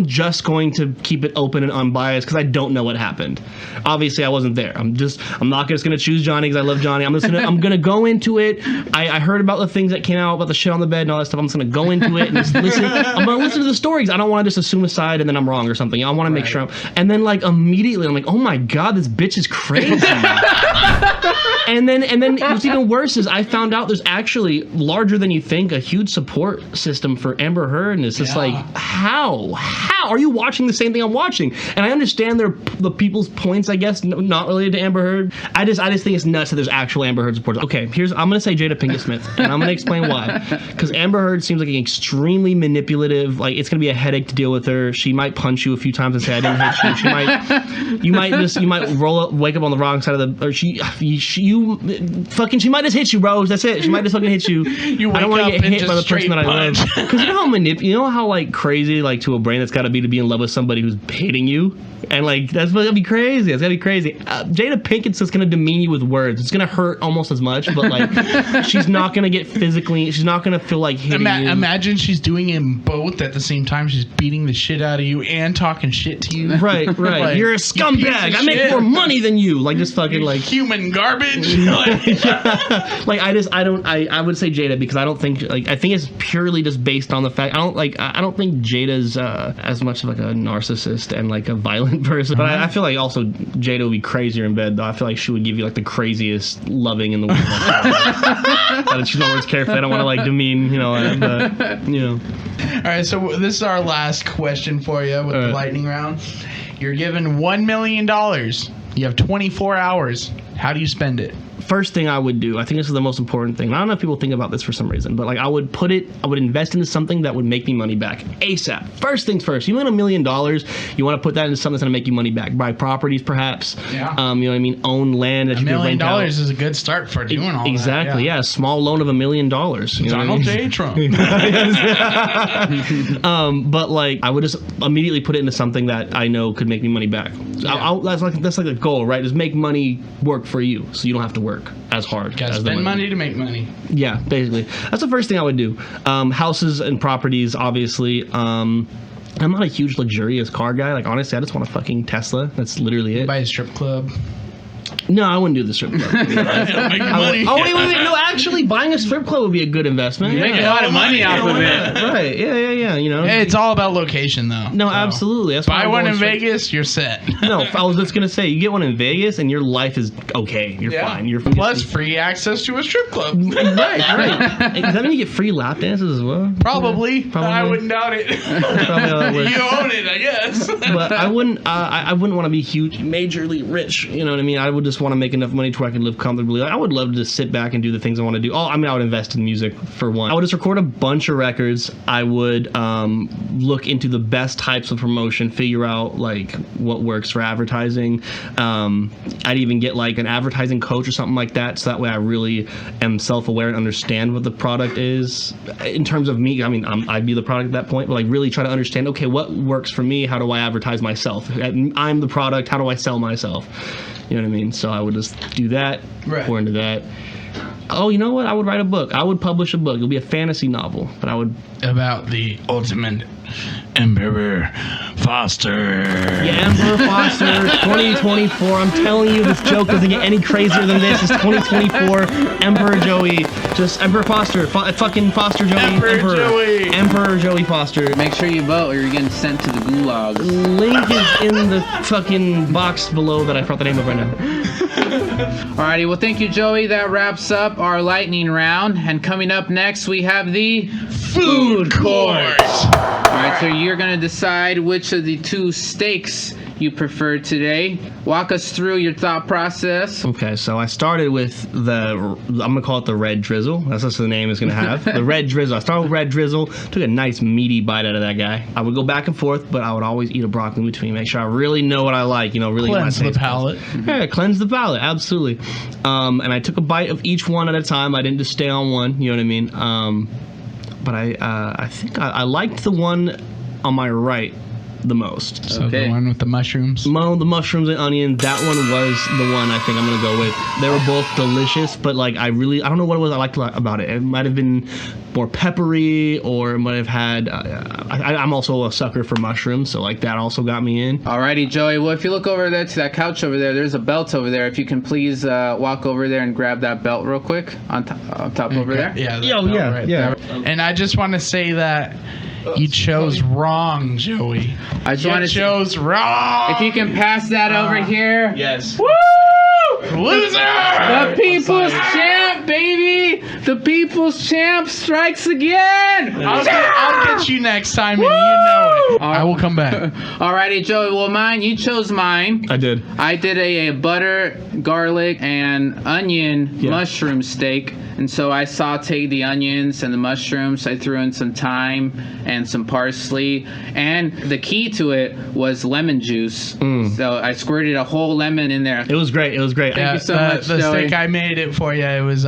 just going to keep it open and unbiased because I don't know what happened. Obviously, I wasn't there. I'm not just going to choose Johnny because I love Johnny. I'm going to go into it. I heard about the things that came out about the shit on the bed and all that stuff. I'm just going to go into it and just listen. I'm going to listen to the stories. I don't want to just assume a side and then I'm wrong or something. I want to make sure. And then like immediately I'm like, oh my God, this bitch is crazy. And then what's even worse is I found out there's actually, larger than you think, a huge support system for Amber Heard, and it's just like, how are you watching the same thing I'm watching? And I understand the people's points, I guess, not related to Amber Heard. I just think it's nuts that there's actual Amber Heard supporters. Okay, I'm gonna say Jada Pinkett Smith, and I'm gonna explain why. Because Amber Heard seems like an extremely manipulative. Like it's gonna be a headache to deal with her. She might punch you a few times and say I didn't hit you. You might wake up on the wrong side of the, or she might just hit you, bro. That's it. She might just fucking hit you. I don't want to get hit by the person that I love. Because you know how like crazy like to a brain that's got to be in love with somebody who's hating you, and like that's gonna be crazy. It's gonna be crazy. Jada Pinkett's just gonna demean you with words. It's gonna hurt almost as much, but like she's not gonna get physically. She's not gonna feel like hitting you. Imagine she's doing them both at the same time. She's beating the shit out of you and talking shit to you. Right. Like, you're a scumbag. I make more money than you. Like just fucking like human garbage. Like I would say Jada because I don't think I think it's purely just based on the fact I don't think Jada's as much of like a narcissist and like a violent person, but I feel like also Jada would be crazier in bed though. I feel like she would give you like the craziest loving in the world. But she's not always careful. I don't want to like demean but All right, so this is our last question for you with the lightning round. You're given $1 million. You have 24 hours. How do you spend it? First thing I would do, I think this is the most important thing. I don't know if people think about this for some reason, but like I would invest into something that would make me money back ASAP. First things first. You win $1 million, you want to put that into something that's going to make you money back. Buy properties, perhaps. Yeah. You know what I mean? Own land that you can rent out. $1 million is a good start for doing all that. Exactly. Yeah. A small loan of $1 million. Donald J. Trump. But like I would just immediately put it into something that I know could make me money back. Yeah. That's like a goal, right? Just make money work for you, so you don't have to work as hard. Gotta spend money to make money. Yeah, basically. That's the first thing I would do. Houses and properties, obviously. I'm not a huge luxurious car guy. Like, honestly, I just want a fucking Tesla. That's literally it. Buy a strip club. No, I wouldn't do the strip club. Make money. Wait. No, actually, buying a strip club would be a good investment. You make a lot of money off of it. Right. Yeah. Hey, it's all about location, though. No, absolutely. That's buy one in Vegas, you're set. No, I was just going to say, you get one in Vegas, and your life is okay. You're fine. Plus, free access to a strip club. Right. Does that mean you get free lap dances as well? Probably. I wouldn't doubt it. You own it, I guess. But I wouldn't want to be huge, majorly rich. You know what I mean? I would just want to make enough money to where I can live comfortably. Like, I would love to just sit back and do the things I want to do. I would invest in music for one. I would just record a bunch of records. I would look into the best types of promotion, figure out like what works for advertising. I'd even get like an advertising coach or something like that, so that way I really am self-aware and understand what the product is. In terms of me, I mean, I'd be the product at that point, but like really try to understand, okay, what works for me? How do I advertise myself? I'm the product. How do I sell myself? You know what I mean? So I would just do that, pour into that. Oh, you know what? I would write a book. I would publish a book. It'll be a fantasy novel, but I would... About the ultimate Emperor Fosterr. Yeah, Emperor Fosterr, 2024. I'm telling you, this joke doesn't get any crazier than this. It's 2024. Emperor Joey. Just Emperor Fosterr. Fucking Foster Joey. Emperor Joey Fosterr. Make sure you vote or you're getting sent to the gulags. Link is in the fucking box below that I forgot the name of right now. Alrighty, well, thank you, Joey. That wraps up our lightning round. And coming up next, we have the food court. Alright, so you're going to decide which of the two steaks you preferred today. Walk us through your thought process. Okay, so I started with I'm gonna call it the red drizzle. That's just the name it's gonna have. The red drizzle. I started with red drizzle, took a nice meaty bite out of that guy. I would go back and forth, but I would always eat a broccoli in between. Make sure I really know what I like. Really Cleanse get my the palate. Yeah, cleanse the palate. Absolutely. And I took a bite of each one at a time. I didn't just stay on one. You know what I mean? But I think I liked the one on my right the most. So the one with the mushrooms? The mushrooms and onion, that one was the one I think I'm gonna go with. They were both delicious, but like I don't know what it was I liked about it. It might have been more peppery, or it might have had I'm also a sucker for mushrooms, so like that also got me in. Alrighty, Joey. Well, if you look over there to that couch over there, there's a belt over there. If you can please walk over there and grab that belt real quick on top over there. Yeah. And I just want to say that you chose wrong, Joey. You chose wrong. If you can pass that over here. Yes. Woo! Loser! The people's champ, baby! The people's champ strikes again! I'll get you next time, and you know it. I will come back. Alrighty, Joey. Well, you chose mine. I did. I did a butter, garlic, and onion mushroom steak. And so I sauteed the onions and the mushrooms. I threw in some thyme and some parsley. And the key to it was lemon juice. So I squirted a whole lemon in there. It was great. Thank you so much, the Joey. steak I made it for you. It was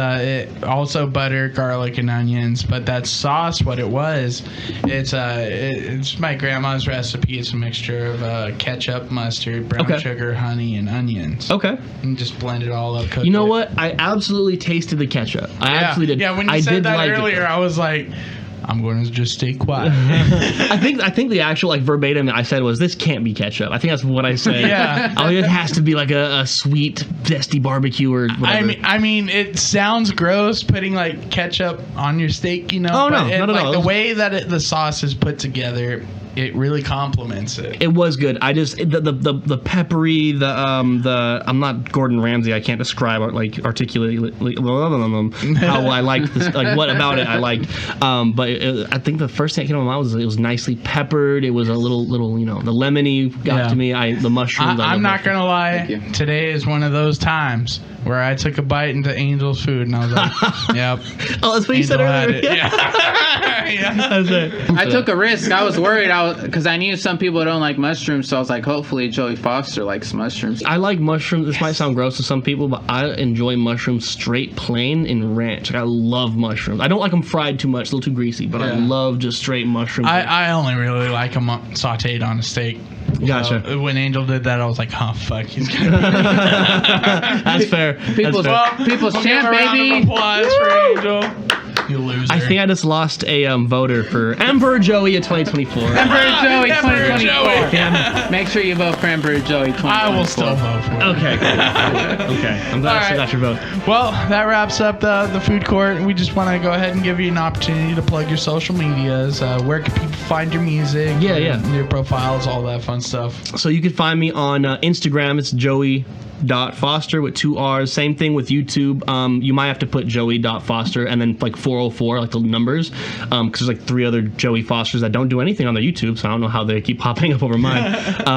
also butter, garlic, and onions. But that sauce, what it was, it's my grandma's recipe. It's a mixture of ketchup, mustard, brown sugar, honey, and onions. Okay. And just blend it all up. You know what? I absolutely tasted the ketchup. I absolutely did. Yeah, when you said that earlier, I was like, I'm going to just stay quiet. I think the actual verbatim I said was, this can't be ketchup. I think that's what I said. Yeah. It has to be like a sweet zesty barbecue or whatever. I mean, it sounds gross putting ketchup on your steak, Oh no, not at all. The way that the sauce is put together, it really complements it. It was good. I just the peppery, I'm not Gordon Ramsay. I can't describe articulate how I liked this. What about it I liked. But I think the first thing that came to my mind was it was nicely peppered. It was a little the lemony got to me. The mushrooms. I'm not gonna lie. Today is one of those times where I took a bite into Angel's food and I was like, "Yep." Oh, that's what you said earlier. Yeah. That's it. I took a risk. I was worried because I knew some people don't like mushrooms, so I was like, hopefully Joey Fosterr likes mushrooms. I like mushrooms. This might sound gross to some people, but I enjoy mushrooms straight plain in ranch. I love mushrooms. I don't like them fried too much, a little too greasy, but I love just straight mushrooms. I only really like them sauteed on a steak. Gotcha. So when Angel did that, I was like, oh, fuck. He's That's fair. People's champ, baby. Applause for Angel. You loser. I think I just lost a voter for Emperor Joey in 2024. Emperor Joey 2024. Yeah. Make sure you vote for Emperor Joey 2024. I will still vote for it. Okay. Okay. I'm glad I still got your vote. Well, that wraps up the food court. We just want to go ahead and give you an opportunity to plug your social medias. Where can people find your music? Your profiles, all that fun stuff. So you can find me on Instagram. It's Joey.Fosterr with 2 R's. Same thing with YouTube. You might have to put Joey.Fosterr and then 404, the numbers, because there's 3 other Joey Fosterrs that don't do anything on their YouTube, so I don't know how they keep popping up over mine.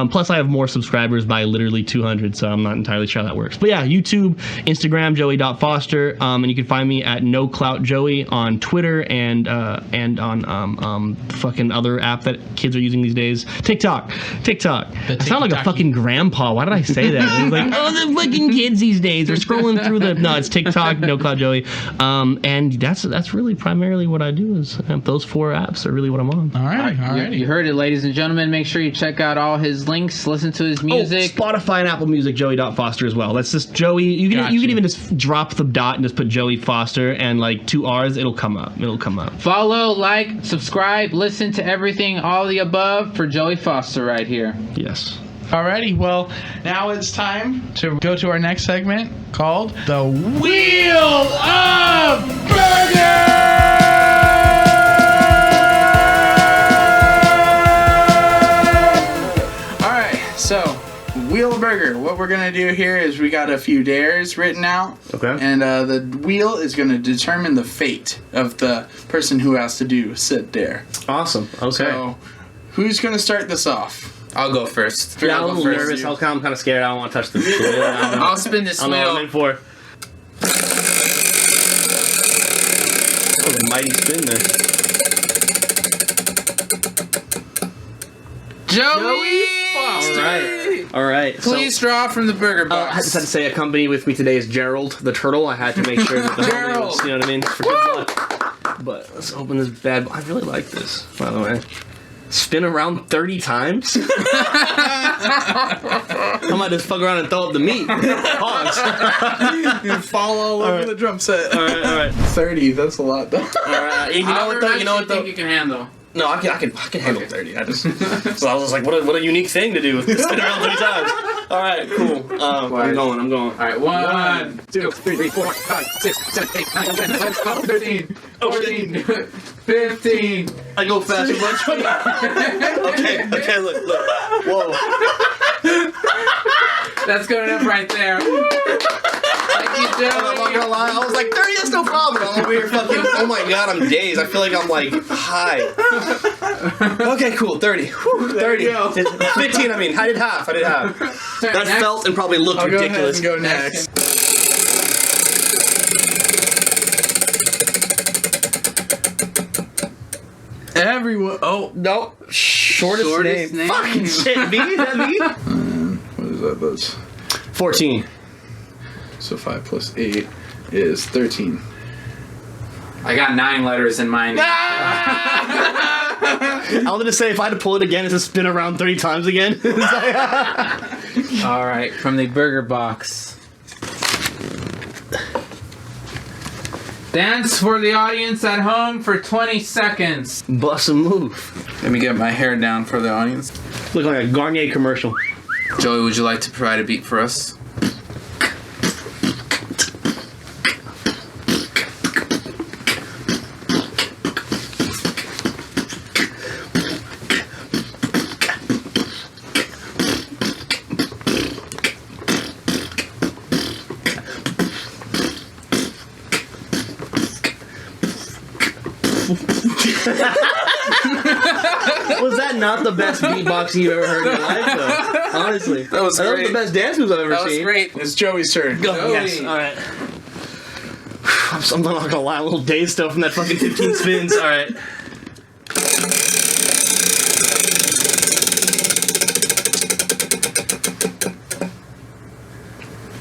Plus I have more subscribers by literally 200, so I'm not entirely sure how that works. But yeah, YouTube, Instagram, Joey.Fosterr, and you can find me at No Clout Joey on Twitter and on fucking other app that kids are using these days, TikTok. I sound like a fucking grandpa. Why did I say that? It was like, oh, the fucking kids these days are scrolling through no, it's TikTok, No Clout Joey, and that's really primarily what I do. Is those 4 apps are really what I'm on. All right. You heard it, ladies and gentlemen. Make sure you check out all his links, listen to his music. Spotify and Apple Music, Joey.Fosterr as well. That's just Joey. You can even just drop the dot and just put Joey Fosterr and 2 R's. It'll come up. Follow, like, subscribe, listen to everything, all the above for Joey Fosterr right here. Yes. Alrighty, well, now it's time to go to our next segment called The Wheel of Burger! Alright, so, Wheel of Burger. What we're going to do here is we got a few dares written out. Okay. And the wheel is going to determine the fate of the person who has to do said dare. Awesome. Okay. So, who's going to start this off? I'll go first. Yeah, I'm a I'll go little first. nervous. I'm kind of scared. I don't want to touch this. I'll spin this I don't know what I'm wheel. in for. That was a mighty spin there. Joey Fosterr. All right. Please draw from the burger I box. just had to say, accompanying with me today is Gerald, the turtle. I had to make sure that the homie was, you know what I mean, for good luck. But let's open this bad. I really like this, by the way. Spin around 30 times? I might just fuck around and throw up the meat. Pause. You fall all over the drum set. All right. 30, that's a lot though. All right. You know what though? You know what though? think you can handle? No, I can handle 30. I just so I was just like, what a unique thing to do. Spin around 30 times. All right, cool. I'm going. All right, 1, 2, 3, 4, 5, 6, 7, 8, 9, 10, 11, 12, 13, 14, 15. I go fast as much. Okay, look. Whoa. That's good enough right there. Thank you, I'm not Joey. gonna lie, I was like, 30, that's no problem. I'm over here fucking, oh my god, I'm dazed. I feel like I'm like high. Okay, cool, 30. Whew, 30. 15, I mean, I did half. That Next. felt and probably looked I'll ridiculous. go ahead and go next. Everyone. Oh, No, shortest name. Fucking shit, B. Is that me? what is that? That's 14. so 5 plus 8 is 13. I got 9 letters in mine. I wanted to say if I had to pull it again, it's a spin around 30 times again. All right, from the burger box. Dance for the audience at home for 20 seconds. Bust a move. Let me get my hair down for the audience. Look like a Garnier commercial. Joey, would you like to provide a beat for us? Was that not the best beatboxing you've ever heard in your life, though? Honestly. That was the great. best dance moves I've ever That was seen. great. It's Joey's turn. Go. Joey. Yes. All right. I'm not gonna lie, a little dazed still from that fucking 15 spins. All right.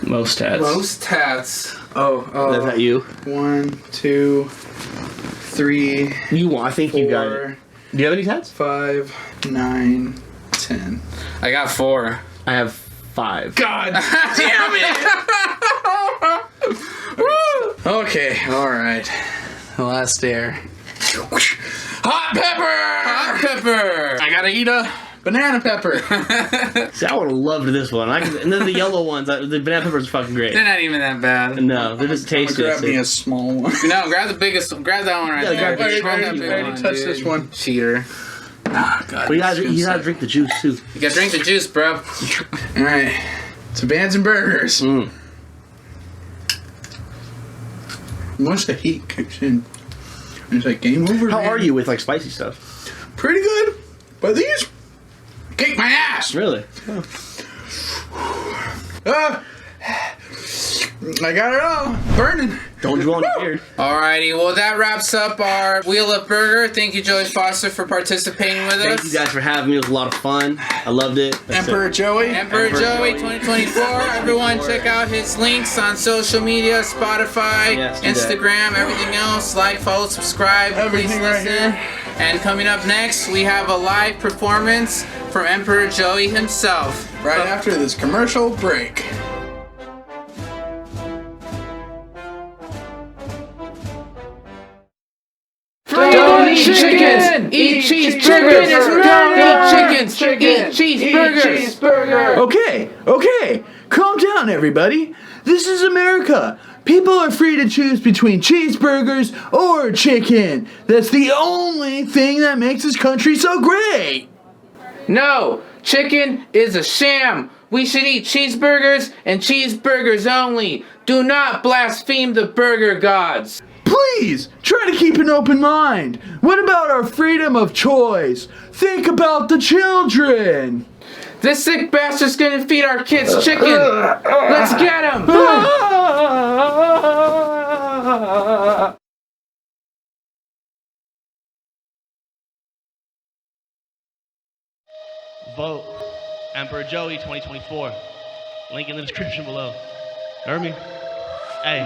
Most tats. Most tats. Is that you? 1, 2, 3, You want? I think you got it. 4, Do you have any tats? 5, 9, 10. I got 4. I have 5. God damn it! Okay, alright. The last dare. Hot pepper! Hot pepper. I gotta eat a banana pepper. See, I would have loved this one. And then the yellow ones, the banana peppers are fucking great. They're not even that bad. No, they're just tasty. Grab me a small one. No, grab the biggest. Grab that one right Yeah, there. grab the Grab that chunky big one. I already touched dude. this one. Cheater. Oh, God. But you gotta drink the juice too. You gotta drink the juice, bro. Alright. So bands and burgers. Once the heat kicks in, it's like game over. How man. are you with like spicy stuff? Pretty good. But these kick my ass. Really? I got it all. Burning. Don't draw on your beard. Alrighty, well that wraps up our Wheel of Burger. Thank you, Joey Fosterr, for participating with Thank us. you guys for having me. It was a lot of fun. I loved it. That's Emperor it. Joey. Emperor Joey 2024. Everyone check out his links on social media, Spotify, Yes, do that. Instagram, everything else. Like, follow, subscribe. Everything please right listen. here. And coming up next, we have a live performance from Emperor Joey himself. Right after this commercial break. Don't eat chickens! Eat cheeseburgers! Don't eat chickens! Eat cheeseburgers! Okay. Calm down, everybody. This is America. People are free to choose between cheeseburgers or chicken. That's the only thing that makes this country so great. No! Chicken is a sham! We should eat cheeseburgers and cheeseburgers only! Do not blaspheme the burger gods! Please, try to keep an open mind. What about our freedom of choice? Think about the children. This sick bastard's gonna feed our kids chicken. Let's get him. Vote Emperor Joey 2024. Link in the description below. Heard me? Hey,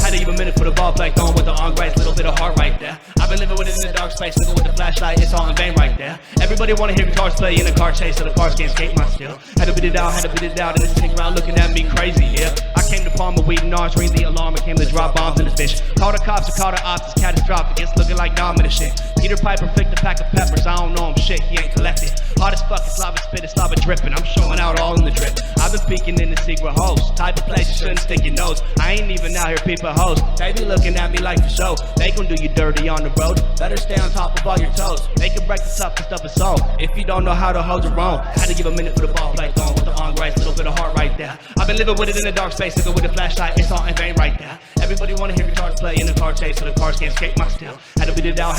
had to give a minute for the ball back on with the on right, little bit of heart right there. I've been living with it in the dark space, living with the flashlight, it's all in vain right there. Everybody wanna hear guitars play in a car chase, so the cars can't escape my skill. Had to beat it down, and this thing around looking at me crazy, yeah. I came to palm a weed and orange, ring the alarm, I came to drop bombs in this bitch. Call the cops or call the ops, it's catastrophic, it's looking like Dom in the shit. Peter Piper flicked a pack of peppers, I don't know him shit, he ain't collected. Hard as fuck, it's lava spit, it's lava dripping, I'm showing out all in the drip. I've been peeking in the secret holes, type of place you shouldn't stick your nose. I ain't even out here peeping hoes, they be looking at me like for show. They gon' do you dirty on the road, better stay on top of all your toes. They can break the toughest of us all, if you don't know how to hold your own. Had to give a minute for the ball play on with the on right, little bit of heart right there. I've been living with it in the dark space, living with the flashlight, it's all in vain right there. Everybody wanna hear guitars play in a car chase, so the cars can't escape my still. Had to beat it down,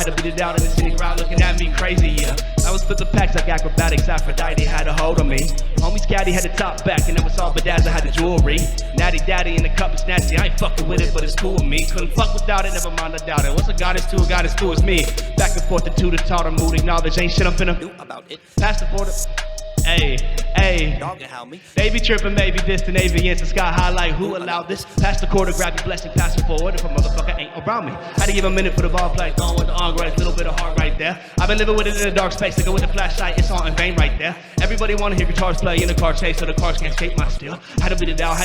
in the city crowd looking at me crazy, yeah. I was flipping packs like acrobatics, Aphrodite had a hold on me. Homie's caddy had the top back, and it was all bedazzled, had the jewelry. Natty daddy in the cup is nasty, I ain't fucking with it, but it's cool with me. Couldn't fuck without it, never mind, I doubt it. What's a goddess to a goddess to is me. Back and forth, the two to taught, I'm mood, acknowledge, ain't shit I'm finna do about it. Pass the border. Hey, they be tripping, maybe distant avians, the sky high like who allowed this? Pass the quarter, grab your blessing, pass it forward, if a motherfucker ain't around me. Had to give a minute for the ball play, going with the on right, little bit of heart right there. I've been living with it in the dark space, looking with the flashlight, it's all in vain right there. Everybody wanna hear guitars play in a car chase, so the cars can't escape my still. Had to beat it down,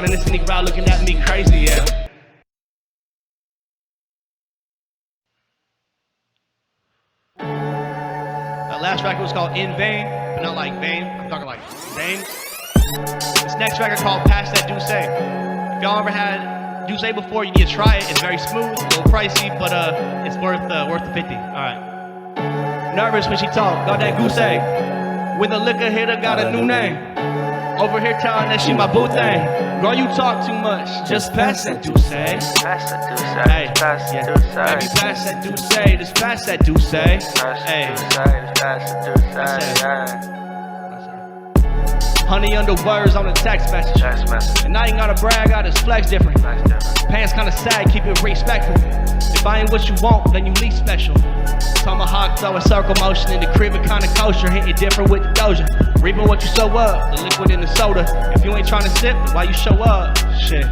in the city crowd looking at me crazy, yeah. That last record was called In Vain, but not like vain, I'm talking like vain. This next record called Pass That Douce. If y'all ever had Douce before, you need to try it. It's very smooth, a little pricey, but it's worth the 50. Alright. Nervous when she talk, got that goose egg. When the liquor hitter got a new name. Over here telling that she my boo thing. Girl, you talk too much, just pass that douce. Pass that douce, hey, pass that douce. Baby, pass that douce, just pass that douce. Hey, pass that douce. Honey under words on a text message. And I ain't gotta brag, I just flex different. Pants kinda sad, keep it respectful. If I ain't what you want, then you least special. Tomahawk, throw a circle motion in the crib, it kinda kosher. Hit it different with the doja. Reaping what you sow up, the liquid in the soda. If you ain't tryna sip, why you show up? Shit.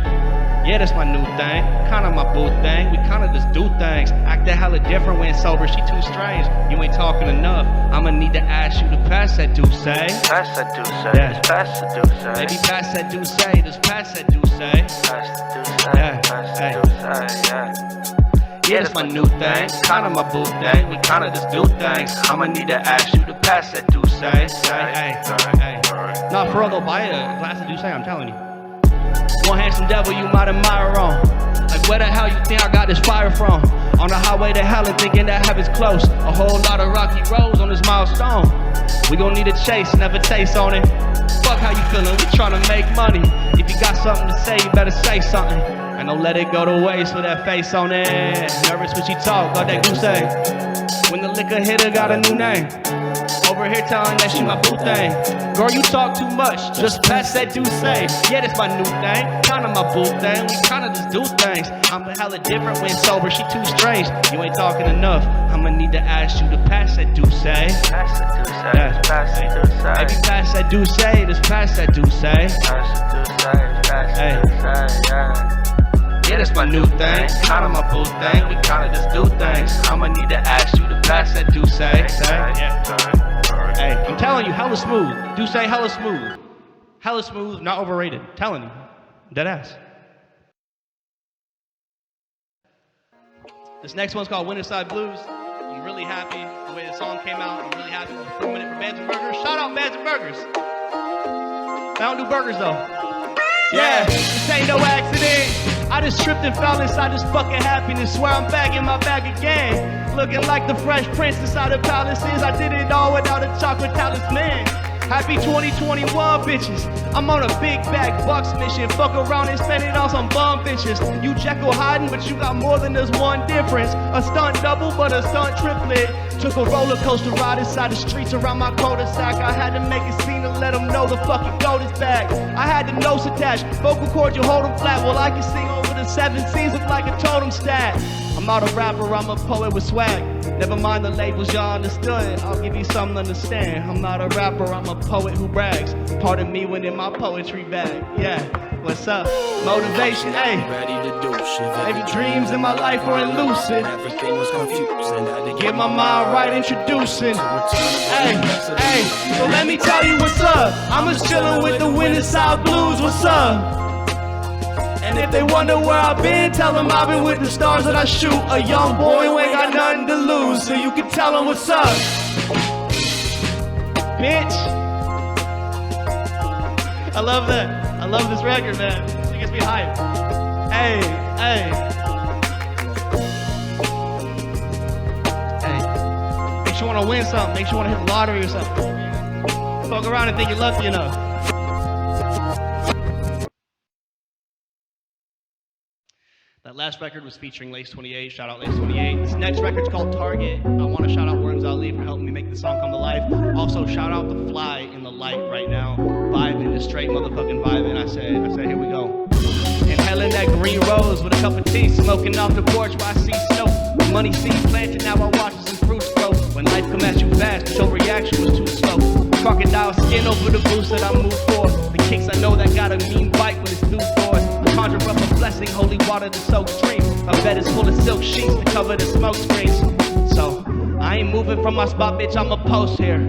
Yeah, that's my new thing. Kinda my boo thing. We kinda just do things. Acting hella different when sober, she too strange. You ain't talking enough. I'ma need to ask you to pass that douce. Pass that douce. Yeah. Pass that douce. Baby, pass that douce. Just pass that douce. Pass that douce. Yeah. Pass that douce. Yeah. Yeah, that's my new thing. Kinda my boo thing. We kinda just do things. I'ma need to ask you to pass that douce. Hey. Nah, for real though, buy a glass of douce, I'm telling you. One handsome devil you might admire on. Like where the hell you think I got this fire from? On the highway to hell and thinking that heaven's close. A whole lot of rocky roads on this milestone. We gon' need a chase, never taste on it. Fuck how you feeling, we tryna make money. If you got something to say, you better say something. And don't let it go to waste with that face on it. Nervous when she talk, got that goose egg. When the liquor hitter got a new name. Over here telling that she my boo thing. Girl, you talk too much, just pass that douce. Yeah, that's my new thing, kinda my boo thing. We kinda just do things. I'm hella different when sober, she too strange. You ain't talking enough, I'ma need to ask you to pass that douce. Pass that douce, yeah. Pass that douce. Baby, pass that douce, just pass that douce. Pass that douce, pass that douce, yeah. Yeah, that's my new thing, kinda my boo thing. We kinda just do things. I'ma need to ask you to pass that douce. Hey, I'm telling you, hella smooth. Douce, hella smooth. Hella smooth, not overrated. I'm telling you. Dead ass. This next one's called Winterside Blues. I'm really happy the way the song came out. I'm really happy with the 4-minute for Bands and Burgers. Shout out Bands and Burgers. I don't do burgers though. Yeah, this ain't no accident. I just tripped and fell inside this fucking happiness. Swear I'm back in my bag again. Looking like the Fresh Prince inside the palaces. I did it all without a chocolate talisman. Happy 2021, bitches. I'm on a big bag bucks mission. Fuck around and spend it on some bum bitches. You Jekyll hiding, but you got more than there's one difference. A stunt double, but a stunt triplet. Took a roller coaster ride inside the streets around my cul-de-sac. I had to make a scene to let them know the fucking goat is back. I had the nose attached, vocal cords, you hold them flat. Well, I can sing over the 7 seas, look like a totem stat. I'm not a rapper, I'm a poet with swag. Never mind the labels, y'all understood. I'll give you something to understand. I'm not a rapper, I'm a poet who brags. Pardon me when in my poetry bag. Yeah, what's up? Motivation, ayy. Ready to do shit. Maybe dreams in my life were elusive. Everything was confusing. Had to Get my mind right introducing. Hey, hey, so let me tell you what's up. I'm just chillin' with the Winter Side Blues, what's up? And if they wonder where I've been, tell them I've been with the stars that I shoot. A young boy who ain't got nothing to lose, so you can tell them what's up. Bitch. I love that. I love this record, man. It gets me hyped. Hey, hey. Hey. Makes you want to win something. Makes you want to hit the lottery or something. Fuck around and think you're lucky enough. That last record was featuring Lace 28. Shout out Lace 28. This next record's called Target. I want to shout out Worms Ali for helping me make the song come to life. Also, shout out the Fly in the light right now. Vibing, just straight motherfucking vibing. I said, here we go. Inhaling that green rose with a cup of tea, smoking off the porch while I see snow. Money seed planted, now I watch as some fruits grow. When life come at you fast, but your reaction was too slow. Crocodile skin over the boost that I move for. The kicks I know that got a mean bite when it's new doors. Conjure up a blessing, holy water to soak streams. My bed is full of silk sheets to cover the smoke screens. So, I ain't moving from my spot, bitch, I'm a post here.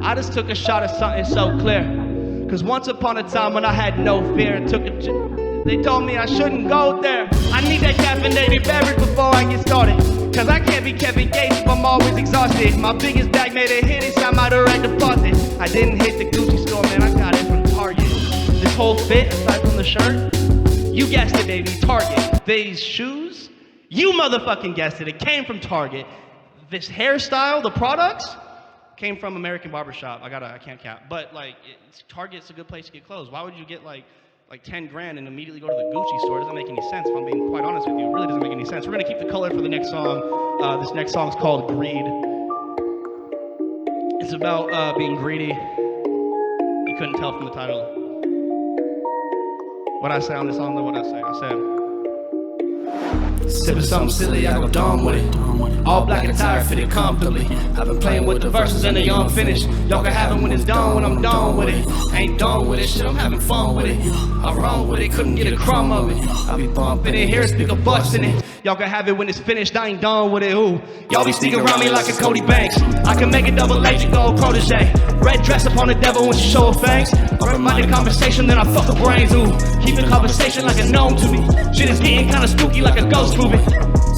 I just took a shot at something so clear. Cause once upon a time when I had no fear, they told me I shouldn't go there. I need that caffeinated beverage before I get started. Cause I can't be Kevin Gates if I'm always exhausted. My biggest bag made a hit, it's time out of right deposit. I didn't hit the Gucci store, man, I got it from Target. This whole fit, aside from the shirt, you guessed it, baby, Target. These shoes, you motherfucking guessed it. It came from Target. This hairstyle, the products, came from American Barbershop. I can't cap. But like, Target's a good place to get clothes. Why would you get like 10 grand and immediately go to the Gucci store? It doesn't make any sense, if I'm being quite honest with you. It really doesn't make any sense. We're gonna keep the color for the next song. This next song's called Greed. It's about being greedy. You couldn't tell from the title. What I say on this song, though, what I say? I said, sipping something silly, I go dumb with it. All black and tired, fitted comfortably. I've been playing with the verses and they unfinished. Y'all can have it when it's done, when I'm done with it. Ain't done with it, shit, I'm having fun with it. I'm wrong with it, couldn't get a crumb of it. I be bumping it here, speaker busting it. Y'all can have it when it's finished, I ain't done with it, ooh. Y'all be sneaking around me like a Cody Banks. I can make a double agent gold protege. Red dress upon the devil when she show her fangs. I remind the conversation, then I fuck her brains, ooh. Keep the conversation like a gnome to me. Shit is getting kinda spooky like a ghost movie.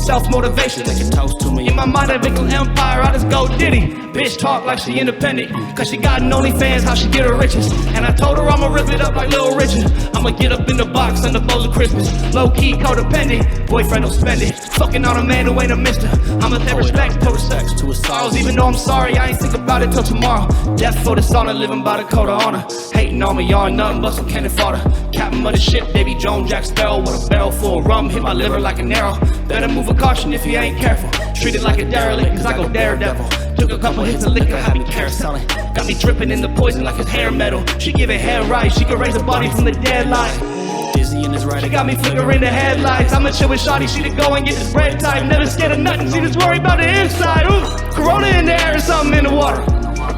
Self-motivation, they can toast to me. In my mind, a victim empire, I just go Diddy. Bitch talk like she independent, cause she got an OnlyFans, how she get her riches. And I told her I'ma rip it up like Lil Richard. I'ma get up in the box and the bowls of Christmas. Low-key codependent, boyfriend don't spend it. Fucking on a man who ain't a mister. I'ma pay respect, total sex to his sorrows. Even though I'm sorry, I ain't think about it till tomorrow. Death for the sauna, living by the code of honor. Hating on me, y'all nothing but some cannon fodder. Captain of the ship, Davy Jones, Jack Sparrow. With a barrel full of rum, hit my liver like an arrow. Better move with caution if you ain't careful. Treat it like a derelict, cause I go daredevil. Took a couple hits of liquor, had me carouseling. Got me dripping in the poison like it's hair metal. She give it hair right, she can raise a body from the dead line. Dizzy in his right, she got me flickering the headlights. I'ma chill with shawty, she to go and get this bread type. Never scared of nothing, she just worried about the inside. Ooh, Corona in the air and something in the water.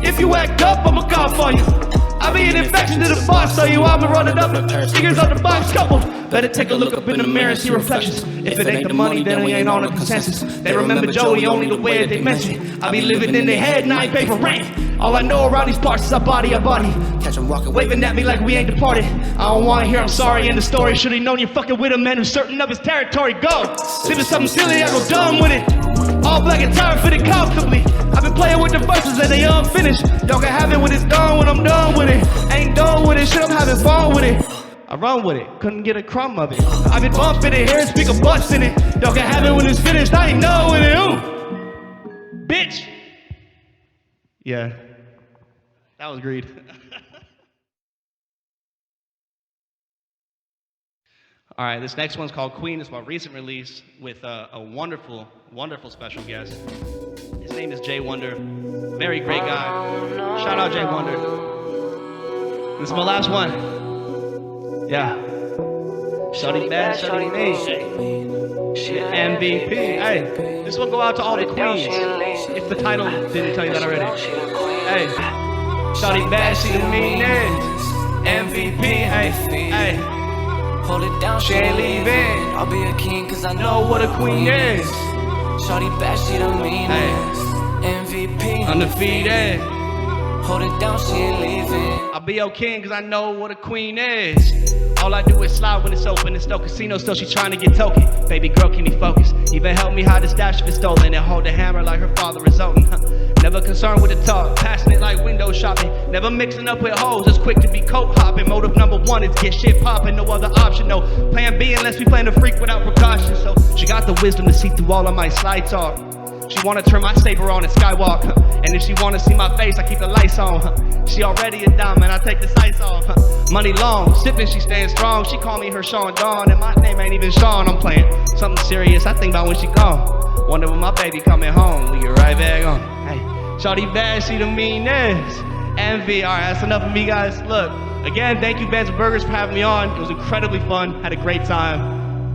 If you act up, I'ma call for you. I be an infection to the boss, so you I'ma run it up. Figures on the box coupled. Better take a look up in the mirror and see reflections. If it ain't the money, then we ain't on a consensus. They remember Joey only the way that they mention. I be living in their head and I ain't pay for rent. All I know around these parts is I body. Catch them walking, waving at me like we ain't departed. I don't wanna hear I'm sorry in the story. Should've known you're fucking with a man who's certain of his territory. Go! Sipping something silly, I go dumb with it. All black and tired, fitted comfortably. I've been playing with the verses and they unfinished. Y'all can have it when it's done, when I'm done with it. Ain't done with it, shit, I'm having fun with it. I run with it, couldn't get a crumb of it. I've been bumping it, here, speaker busting it. Y'all can have it when it's finished, I ain't done with it, ooh. Bitch. Yeah. That was greed. All right, this next one's called Queen. It's my recent release with a wonderful, wonderful special guest. His name is Jay Wonder. Very great guy. Shout out Jay Wonder. This is my last one. Yeah. Shawty bad, shawty mean. MVP. Hey, this will go out to all the queens. If the title didn't tell you that already. Hey, shawty bad, she the meanest. MVP. Hey. Hold it down, She ain't leaving. I'll be a king cause I Know what a queen is. Shawty bad, she the meanest. MVP. Undefeated. Hold it down, she ain't leaving. I'll be your king cause I know what a queen is. All I do is slide when it's open. It's no casino, still she trying to get token. Baby girl, keep me focused. Even help me hide the stash if it's stolen. And hold the hammer like her father is Odin. Never concerned with the talk, passionate like window shopping. Never mixing up with hoes, just quick to be coke hopping. Motive number one is get shit popping, no other option. No plan B unless we plan to freak without precaution. So she got the wisdom to see through all of my slide talk. She wanna turn my saber on and skywalk. And if she wanna see my face, I keep the lights on. She already a diamond, I take the sights off. Money long, sipping, she staying strong. She call me her Sean Dawn, and my name ain't even Sean. I'm playing something serious, I think about when she gone. Wonder when my baby coming home, we get right back on. Hey, shawty bad, she the meanest. Envy, alright, that's enough of me, guys. Look, again, thank you, Ben's Burgers, for having me on. It was incredibly fun, had a great time.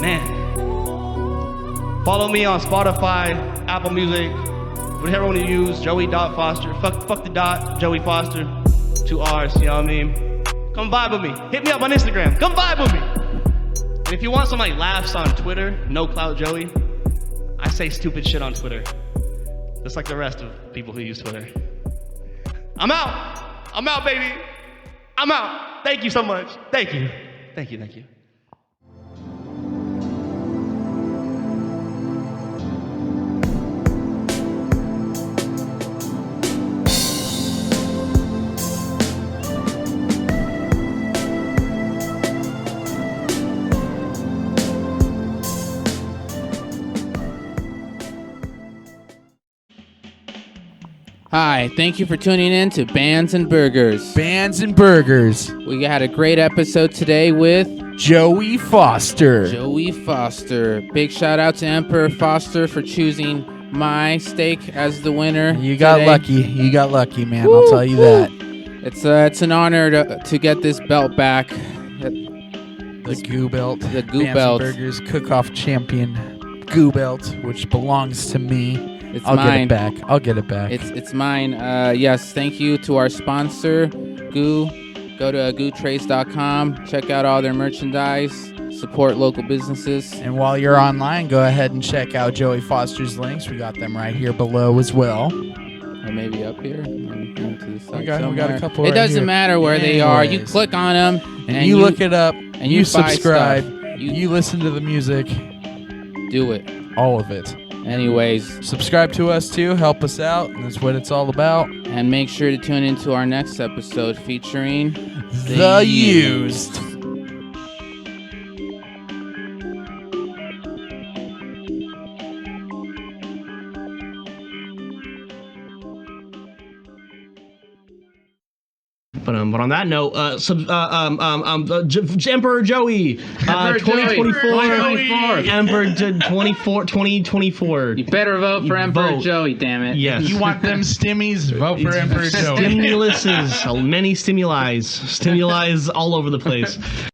Man. Follow me on Spotify, Apple Music, whatever one you use, Joey.Fosterr. Fuck the dot, Joey Fosterr. 2 R's, you know what I mean? Come vibe with me. Hit me up on Instagram. Come vibe with me. And if you want some like laughs on Twitter, No Clout Joey, I say stupid shit on Twitter. Just like the rest of people who use Twitter. I'm out. I'm out, baby. I'm out. Thank you so much. Thank you. Thank you, thank you. Hi, thank you for tuning in to Bands and Burgers. Bands and Burgers. We had a great episode today with Joey Fosterr. Joey Fosterr. Big shout out to Emperor Foster for choosing my steak as the winner. You got today. lucky. You got lucky, man. Woo. I'll tell you that. It's an honor to get this belt back. The Goo Belt. The Goo Bands Belt. and Burgers Cook-Off Champion Goo Belt, which belongs to me. I'll mine. get it back. I'll get it back. It's mine. Yes, thank you to our sponsor, Goo. Go to gootrace.com. Check out all their merchandise. Support local businesses. And while you're online, go ahead and check out Joey Foster's links. We got them right here below as well. Or maybe up here. Maybe to the side We got a somewhere. couple It right doesn't here. matter where they are. You Anyways. click on them. And you look it up. and you you buy subscribe. stuff. You listen to the music. Do it. All of it. Anyways, Subscribe to us too. Help us out. And that's what it's all about. and make sure to tune into our next episode featuring The Used. But on that note, Emperor Joey, 2024, Emperor 2024. You better vote for Emperor Vote. Joey, damn it. Yes. You want them stimmies? Vote for Emperor Joey. Stimuluses, many stimuli all over the place.